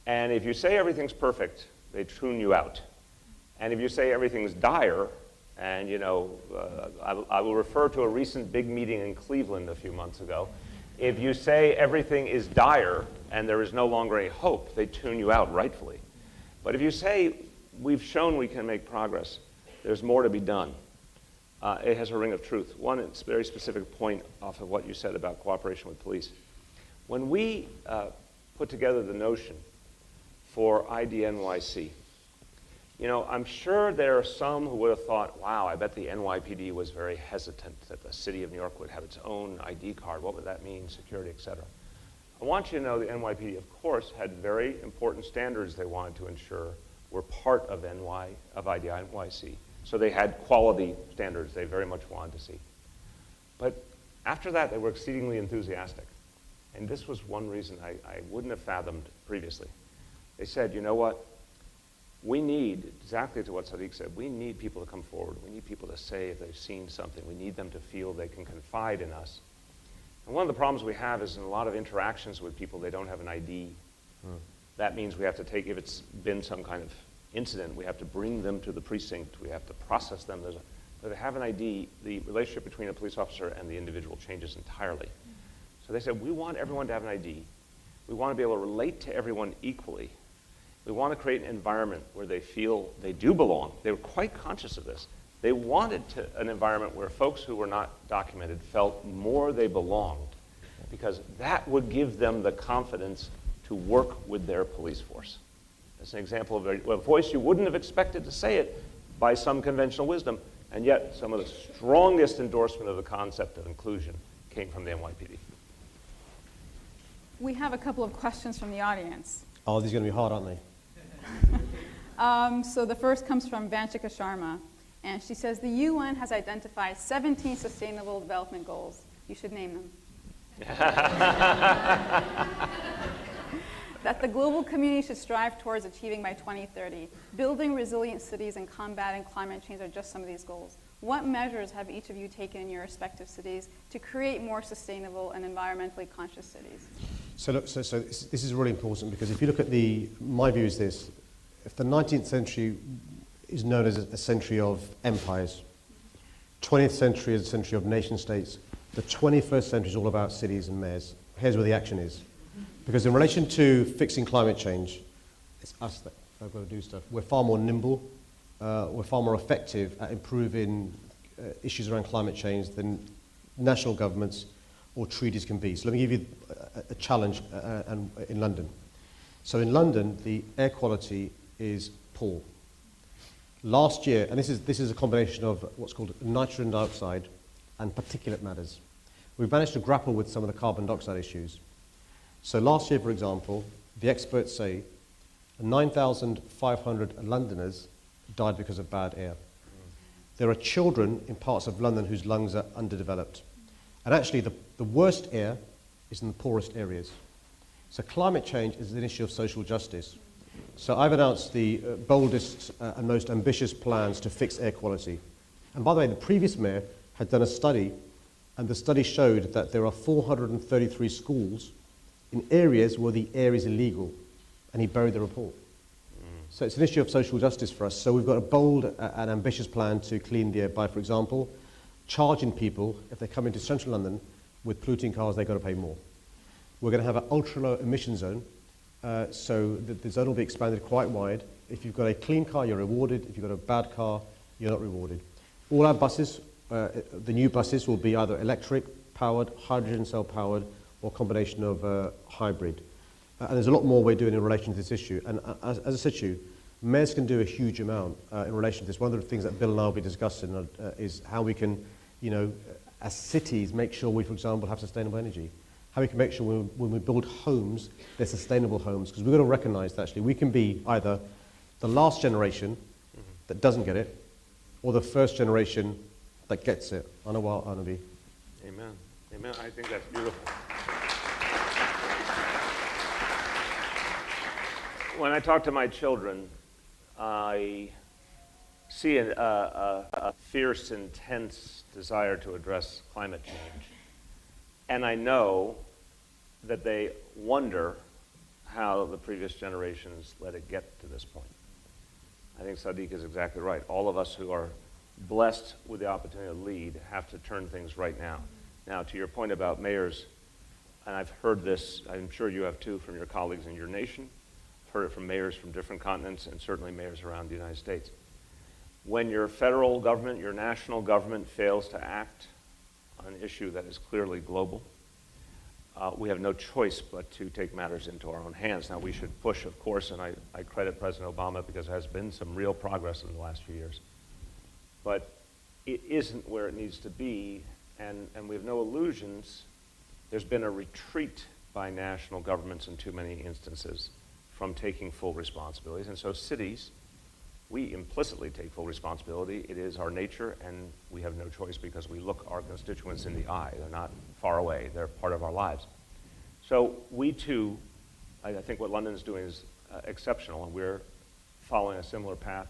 And if you say everything's perfect, they tune you out. And if you say everything's dire, and you know, I will refer to a recent big meeting in Cleveland a few months ago. If you say everything is dire and there is no longer a hope, they tune you out rightfully. But if you say, we've shown we can make progress, there's more to be done, it has a ring of truth. One very specific point off of what you said about cooperation with police. When we put together the notion for IDNYC, you know, I'm sure there are some who would have thought, wow, I bet the NYPD was very hesitant that the city of New York would have its own ID card. What would that mean, security, et cetera? I want you to know the NYPD, of course, had very important standards they wanted to ensure were part of IDNYC. So they had quality standards they very much wanted to see. But after that, they were exceedingly enthusiastic. And this was one reason I wouldn't have fathomed previously. They said, you know what? We need, exactly to what Sadiq said, we need people to come forward. We need people to say if they've seen something. We need them to feel they can confide in us. And one of the problems we have is in a lot of interactions with people, they don't have an ID. That means we have to take, if it's been some kind of incident, we have to bring them to the precinct. We have to process them. But they have an ID, the relationship between a police officer and the individual changes entirely. So they said, we want everyone to have an ID. We want to be able to relate to everyone equally. We want to create an environment where they feel they do belong. They were quite conscious of this. They wanted an environment where folks who were not documented felt more they belonged, because that would give them the confidence to work with their police force. That's an example of a voice you wouldn't have expected to say it by some conventional wisdom, and yet some of the strongest endorsement of the concept of inclusion came from the NYPD. We have a couple of questions from the audience. Oh, these are going to be hard, aren't they? So the first comes from Vanchika Sharma, and she says, the UN has identified 17 Sustainable Development Goals. You should name them. That the global community should strive towards achieving by 2030. Building resilient cities and combating climate change are just some of these goals. What measures have each of you taken in your respective cities to create more sustainable and environmentally conscious cities? So look, so this is really important, because if you look at my view is this: if the 19th century is known as a century of empires, 20th century is a century of nation states, the 21st century is all about cities and mayors. Here's where the action is. Because in relation to fixing climate change, it's us that have got to do stuff. We're far more nimble, we're far more effective at improving issues around climate change than national governments or treaties can be. So let me give you a challenge in London. So in London, the air quality is poor. Last year, and this is a combination of what's called nitrogen dioxide and particulate matters. We've managed to grapple with some of the carbon dioxide issues. So last year, for example, the experts say 9,500 Londoners died because of bad air. There are children in parts of London whose lungs are underdeveloped. And actually, the worst air is in the poorest areas. So climate change is an issue of social justice. So I've announced the boldest and most ambitious plans to fix air quality. And by the way, the previous mayor had done a study, and the study showed that there are 433 schools in areas where the air is illegal, and he buried the report. So it's an issue of social justice for us. So we've got a bold and ambitious plan to clean the air by, for example, charging people, if they come into central London with polluting cars, they've got to pay more. We're going to have an ultra-low emission zone, so the zone will be expanded quite wide. If you've got a clean car, you're rewarded. If you've got a bad car, you're not rewarded. All our buses, the new buses, will be either electric-powered, hydrogen cell-powered, or a combination of hybrid. And there's a lot more we're doing in relation to this issue. And as I said to you, mayors can do a huge amount in relation to this. One of the things that Bill and I will be discussing is how we can, as cities, make sure we, for example, have sustainable energy. How we can make sure when we build homes, they're sustainable homes. Because we've got to recognize that actually we can be either the last generation that doesn't get it, or the first generation that gets it. Anawar Anabi. Amen. Amen. I think that's beautiful. When I talk to my children, I see a fierce, intense desire to address climate change. And I know that they wonder how the previous generations let it get to this point. I think Sadiq is exactly right. All of us who are blessed with the opportunity to lead have to turn things right now. Now, to your point about mayors, and I've heard this, I'm sure you have too, from your colleagues in your nation. I've heard it from mayors from different continents and certainly mayors around the United States. When your federal government, your national government fails to act on an issue that is clearly global, we have no choice but to take matters into our own hands. Now, we should push, of course, and I credit President Obama because there has been some real progress in the last few years. But it isn't where it needs to be, and we have no illusions. There's been a retreat by national governments in too many instances from taking full responsibilities. And so cities, we implicitly take full responsibility. It is our nature, and we have no choice because we look our constituents in the eye. They're not far away. They're part of our lives. So we too, I think what London's doing is exceptional, and we're following a similar path,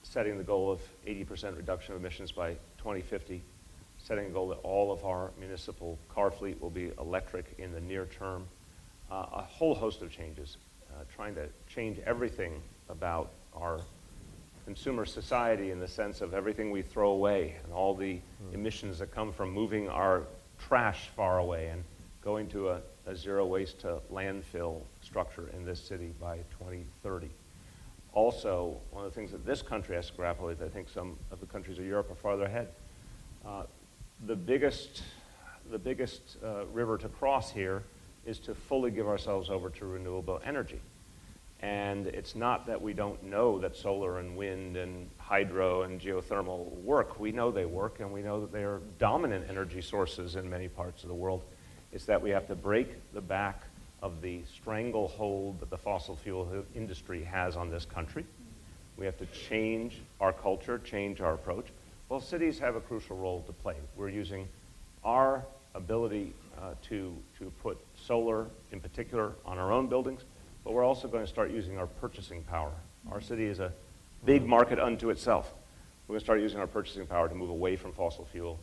setting the goal of 80% reduction of emissions by 2050, setting a goal that all of our municipal car fleet will be electric in the near term, a whole host of changes, trying to change everything about our consumer society in the sense of everything we throw away and all the emissions that come from moving our trash far away and going to a zero waste to landfill structure in this city by 2030. Also, one of the things that this country has to grapple with, I think some of the countries of Europe are farther ahead. The biggest river to cross here is to fully give ourselves over to renewable energy. And it's not that we don't know that solar and wind and hydro and geothermal work. We know they work, and we know that they are dominant energy sources in many parts of the world. It's that we have to break the back of the stranglehold that the fossil fuel industry has on this country. We have to change our culture, change our approach. Well, cities have a crucial role to play. We're using our ability to put solar, in particular, on our own buildings, but we're also going to start using our purchasing power. Our city is a big market unto itself. We're going to start using our purchasing power to move away from fossil fuel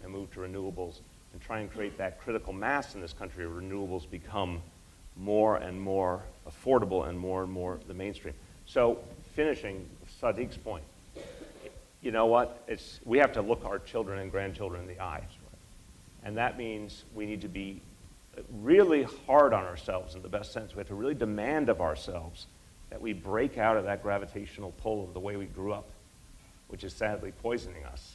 and move to renewables and try and create that critical mass in this country where renewables become more and more affordable and more the mainstream. So, finishing Sadiq's point, you know what? We have to look our children and grandchildren in the eye. And that means we need to be really hard on ourselves in the best sense. We have to really demand of ourselves that we break out of that gravitational pull of the way we grew up, which is sadly poisoning us.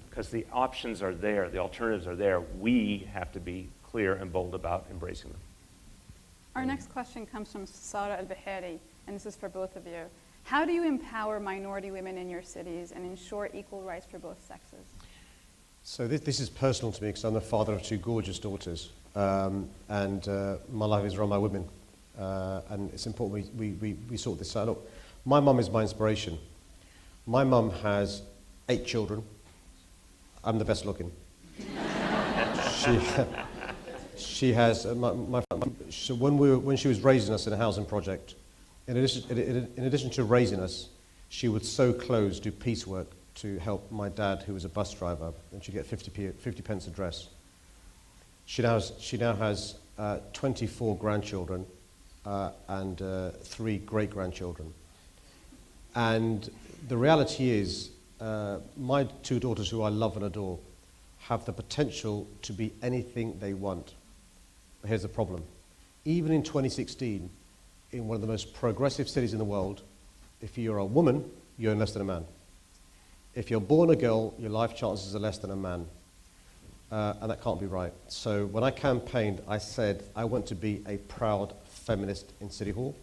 Because the options are there, the alternatives are there. We have to be clear and bold about embracing them. Our next question comes from Sara Al-Bahari, and this is for both of you. How do you empower minority women in your cities and ensure equal rights for both sexes? So this is personal to me because I'm the father of two gorgeous daughters, and my life is run by women, and it's important we sort this out. Look, my mum is my inspiration. My mum has 8 children. I'm the best looking. She has so when she was raising us in a housing project, in addition to raising us, she would sew clothes, do piecework to help my dad, who was a bus driver, and she'd get 50 pence a dress. She now has 24 grandchildren and 3 great-grandchildren. And the reality is, my 2 daughters, who I love and adore, have the potential to be anything they want. But here's the problem. Even in 2016, in one of the most progressive cities in the world, if you're a woman, you earn less than a man. If you're born a girl, your life chances are less than a man. And that can't be right. So when I campaigned, I said I want to be a proud feminist in City Hall.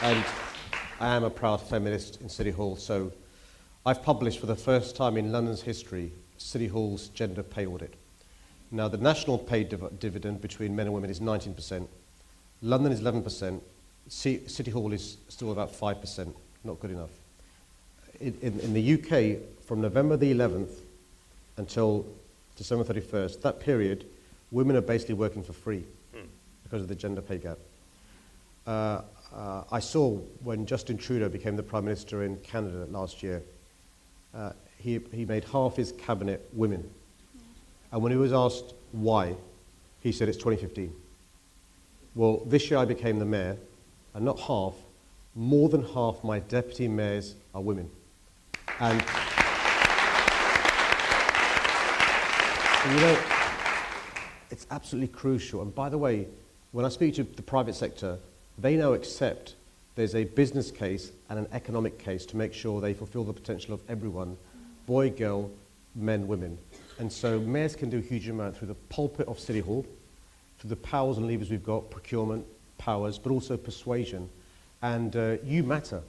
And I am a proud feminist in City Hall. So I've published for the first time in London's history City Hall's gender pay audit. Now, the national pay dividend between men and women is 19%. London is 11%. City Hall is still about 5%, not good enough. In the UK, from November the 11th until December 31st, that period, women are basically working for free because of the gender pay gap. I saw when Justin Trudeau became the Prime Minister in Canada last year, he made half his cabinet women. And when he was asked why, he said it's 2015. Well, this year I became the mayor, and not half, more than half my deputy mayors are women. And you know, it's absolutely crucial. And by the way, when I speak to the private sector, they now accept there's a business case and an economic case to make sure they fulfill the potential of everyone, boy, girl, men, women. And so mayors can do a huge amount through the pulpit of City Hall, through the powers and levers we've got, procurement, powers, but also persuasion. And you matter,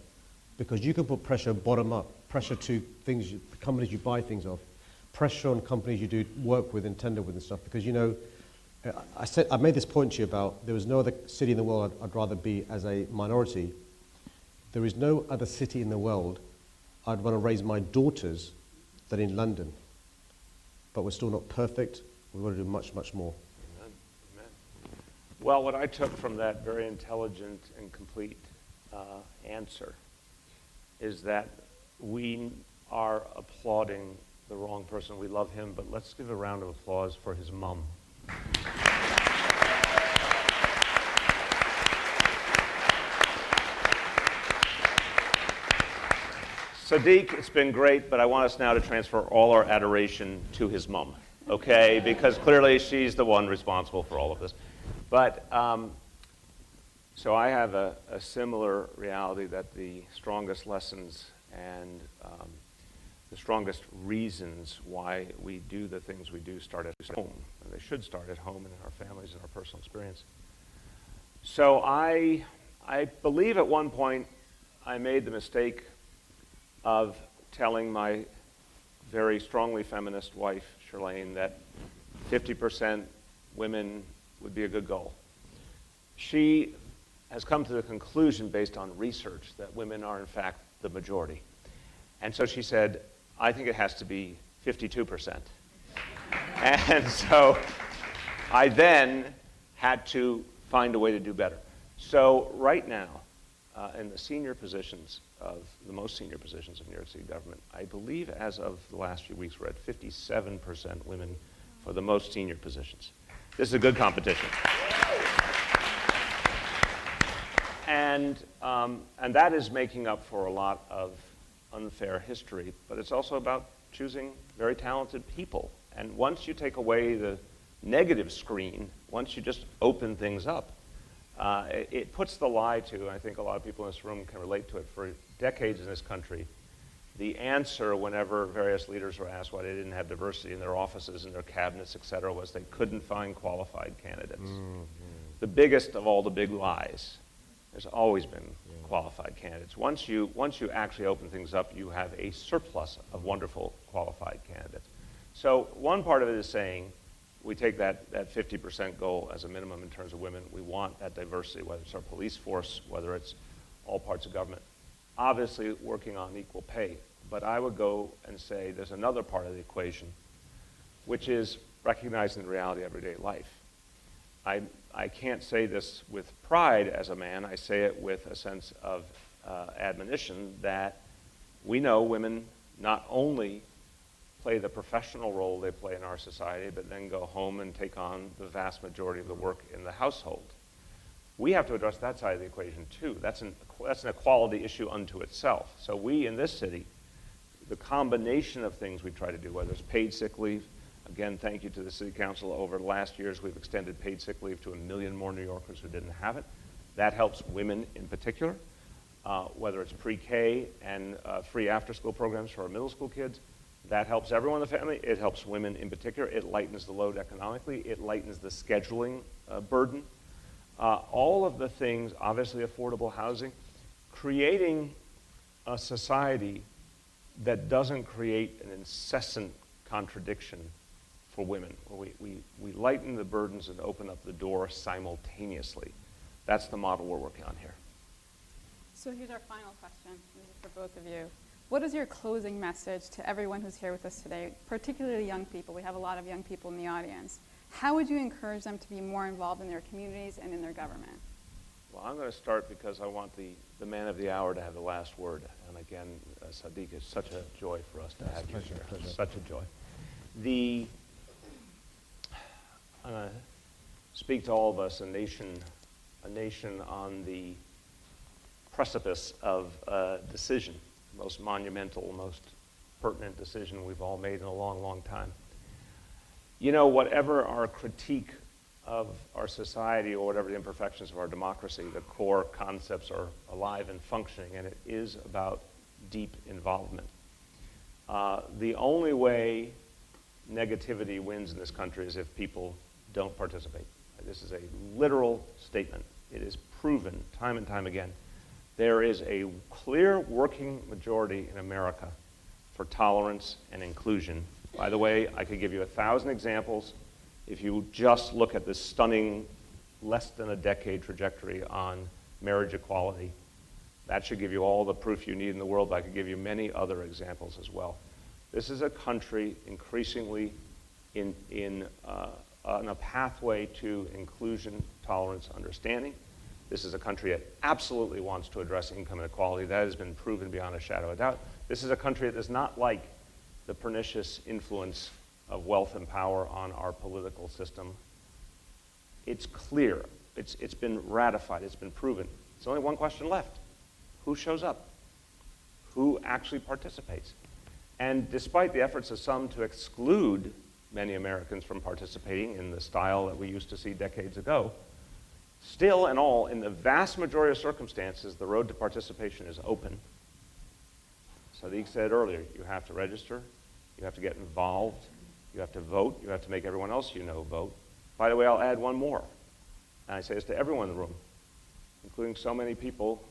because you can put pressure bottom up, pressure to things, companies you buy things off, pressure on companies you do work with and tender with and stuff. Because, you know, I made this point to you about there was no other city in the world I'd rather be as a minority. There is no other city in the world I'd want to raise my daughters than in London. But we're still not perfect. We want to do much, much more. Amen. Amen. Well, what I took from that very intelligent and complete answer is that we are applauding the wrong person. We love him, but let's give a round of applause for his mom. Sadiq, it's been great, but I want us now to transfer all our adoration to his mom, okay? Because clearly she's the one responsible for all of this. But, so I have a similar reality that the strongest lessons and the strongest reasons why we do the things we do start at home. And they should start at home and in our families and our personal experience. So I believe at one point I made the mistake of telling my very strongly feminist wife, Shirlane, that 50% women would be a good goal. She has come to the conclusion based on research that women are in fact the majority. And so she said, I think it has to be 52%. And so I then had to find a way to do better. So right now, in the senior positions of the most senior positions of New York City government, I believe as of the last few weeks, we're at 57% women for the most senior positions. This is a good competition. And that is making up for a lot of unfair history, but it's also about choosing very talented people. And once you take away the negative screen, once you just open things up, it puts the lie to, I think a lot of people in this room can relate to it, for decades in this country, the answer whenever various leaders were asked why they didn't have diversity in their offices, in their cabinets, et cetera, was they couldn't find qualified candidates. Mm-hmm. The biggest of all the big lies. There's always been qualified candidates. Once you actually open things up, you have a surplus of wonderful qualified candidates. So one part of it is saying, we take that 50% goal as a minimum in terms of women. We want that diversity, whether it's our police force, whether it's all parts of government. Obviously, working on equal pay. But I would go and say there's another part of the equation, which is recognizing the reality of everyday life. I can't say this with pride as a man. I say it with a sense of admonition that we know women not only play the professional role they play in our society, but then go home and take on the vast majority of the work in the household. We have to address that side of the equation too. That's an equality issue unto itself. So we in this city, the combination of things we try to do, whether it's paid sick leave, again, thank you to the City Council. Over the last years, we've extended paid sick leave to 1 million more New Yorkers who didn't have it. That helps women in particular, whether it's pre-K and free after-school programs for our middle school kids. That helps everyone in the family. It helps women in particular. It lightens the load economically. It lightens the scheduling burden. All of the things, obviously affordable housing, creating a society that doesn't create an incessant contradiction for women. We lighten the burdens and open up the door simultaneously. That's the model we're working on here. So here's our final question. This is for both of you. What is your closing message to everyone who's here with us today, particularly young people? We have a lot of young people in the audience. How would you encourage them to be more involved in their communities and in their government? Well, I'm going to start because I want the man of the hour to have the last word. And again, Sadiq, it's such a joy for us to have you here. Pleasure. Such a joy. I'm going to speak to all of us, a nation on the precipice of a decision, the most monumental, most pertinent decision we've all made in a long, long time. You know, whatever our critique of our society or whatever the imperfections of our democracy, the core concepts are alive and functioning, and it is about deep involvement. The only way negativity wins in this country is if people don't participate. This is a literal statement. It is proven time and time again. There is a clear working majority in America for tolerance and inclusion. By the way, I could give you 1,000 examples if you just look at this stunning, less than a decade trajectory on marriage equality. That should give you all the proof you need in the world, but I could give you many other examples as well. This is a country increasingly on a pathway to inclusion, tolerance, understanding. This is a country that absolutely wants to address income inequality. That has been proven beyond a shadow of a doubt. This is a country that does not like the pernicious influence of wealth and power on our political system. It's clear. It's been ratified. It's been proven. There's only one question left. Who shows up? Who actually participates? And despite the efforts of some to exclude many Americans from participating in the style that we used to see decades ago, still and all, in the vast majority of circumstances, the road to participation is open. Sadiq said earlier, you have to register, you have to get involved, you have to vote, you have to make everyone else you know vote. By the way, I'll add one more. And I say this to everyone in the room, including so many people,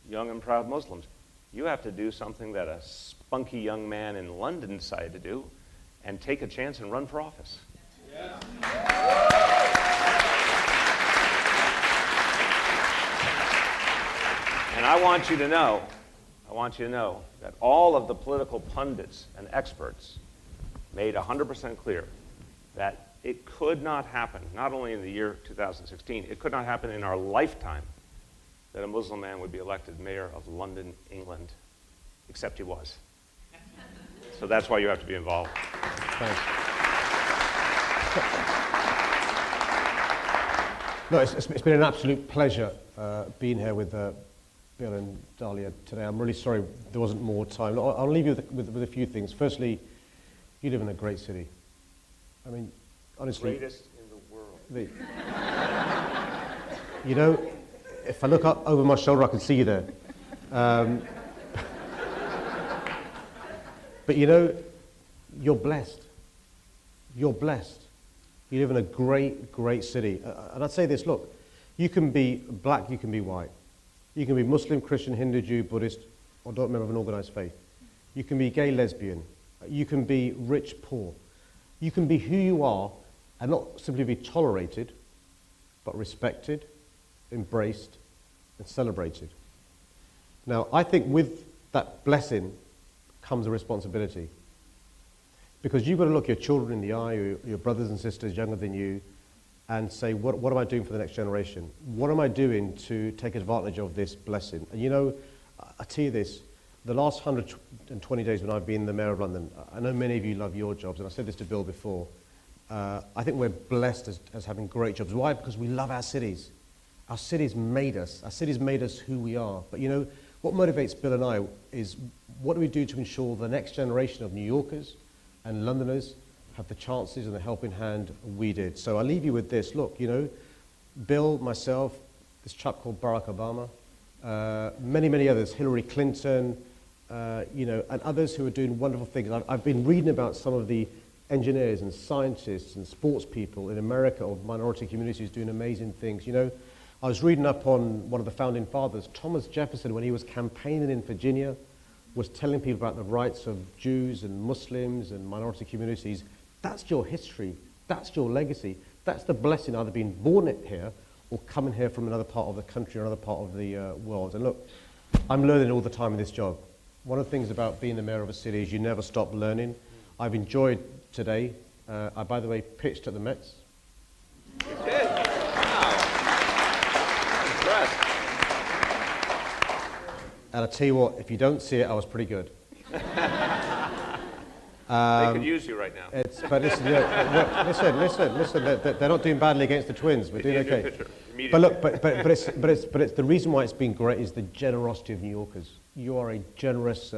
young and proud Muslims. You have to do something that a spunky young man in London decided to do, and take a chance and run for office. Yeah. And I want you to know that all of the political pundits and experts made 100% clear that it could not happen, not only in the year 2016, it could not happen in our lifetime that a Muslim man would be elected mayor of London, England, except he was. So that's why you have to be involved. Thanks. No, it's been an absolute pleasure being here with Bill and Dahlia today. I'm really sorry there wasn't more time. I'll leave you with a few things. Firstly, you live in a great city. I mean, honestly... Greatest in the world. You know, if I look up over my shoulder, I can see you there. But you know, you're blessed. You're blessed. You live in a great, great city. And I'd say this, look, you can be black, you can be white. You can be Muslim, Christian, Hindu, Jew, Buddhist, or don't member of an organized faith. You can be gay, lesbian. You can be rich, poor. You can be who you are and not simply be tolerated, but respected, embraced, and celebrated. Now, I think with that blessing comes a responsibility. Because you've got to look your children in the eye, or your brothers and sisters younger than you, and say, what am I doing for the next generation? What am I doing to take advantage of this blessing? And you know, I tell you this, the last 120 days when I've been the Mayor of London, I know many of you love your jobs, and I said this to Bill before, I think we're blessed as having great jobs. Why? Because we love our cities. Our cities made us. Our cities made us who we are. But you know, what motivates Bill and I is what do we do to ensure the next generation of New Yorkers and Londoners have the chances and the helping hand we did. So I'll leave you with this. Look, you know, Bill, myself, this chap called Barack Obama, many, many others, Hillary Clinton, you know, and others who are doing wonderful things. I've been reading about some of the engineers and scientists and sports people in America or minority communities doing amazing things. You know, I was reading up on one of the founding fathers, Thomas Jefferson, when he was campaigning in Virginia, was telling people about the rights of Jews and Muslims and minority communities. That's your history. That's your legacy. That's the blessing, either being born here or coming here from another part of the country or another part of the world. And look, I'm learning all the time in this job. One of the things about being the mayor of a city is you never stop learning. I've enjoyed today. I, by the way, pitched at the Mets. You did? Wow. I'm impressed. And I tell you what, if you don't see it, I was pretty good. They could use you right now. But listen, listen. They're not doing badly against the Twins. We're doing okay. But look, but it's the reason why it's been great is the generosity of New Yorkers. You are a generous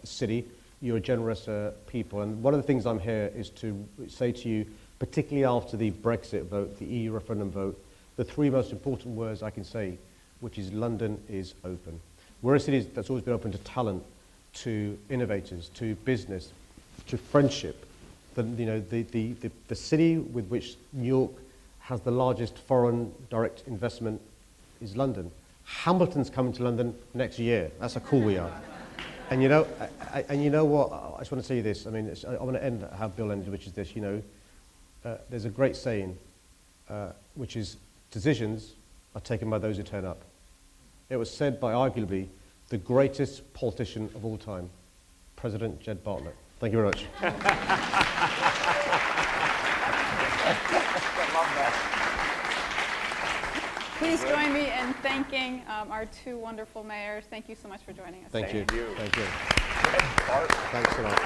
city. You're a generous people. And one of the things I'm here is to say to you, particularly after the Brexit vote, the EU referendum vote, the three most important words I can say, which is London is open. We're a city that's always been open to talent, to innovators, to business, to friendship. The city with which New York has the largest foreign direct investment is London. Hamilton's coming to London next year. That's how cool we are. And you know what? I just want to tell you this. I mean, I want to end how Bill ended, which is this. There's a great saying, which is decisions are taken by those who turn up. It was said by arguably the greatest politician of all time, President Jed Bartlett. Thank you very much. Please join me in thanking our two wonderful mayors. Thank you so much for joining us. Thank you. Thank you. Thanks a lot.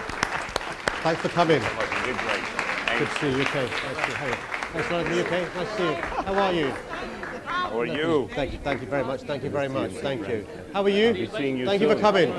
Thanks for coming. You did great. Good to see you. Okay. Nice to see you. Nice to meet you. Okay. Nice to see you. How are you? How are you? Thank you very much. Thank you very much. Thank you. How are you? Seeing you Thank you for coming.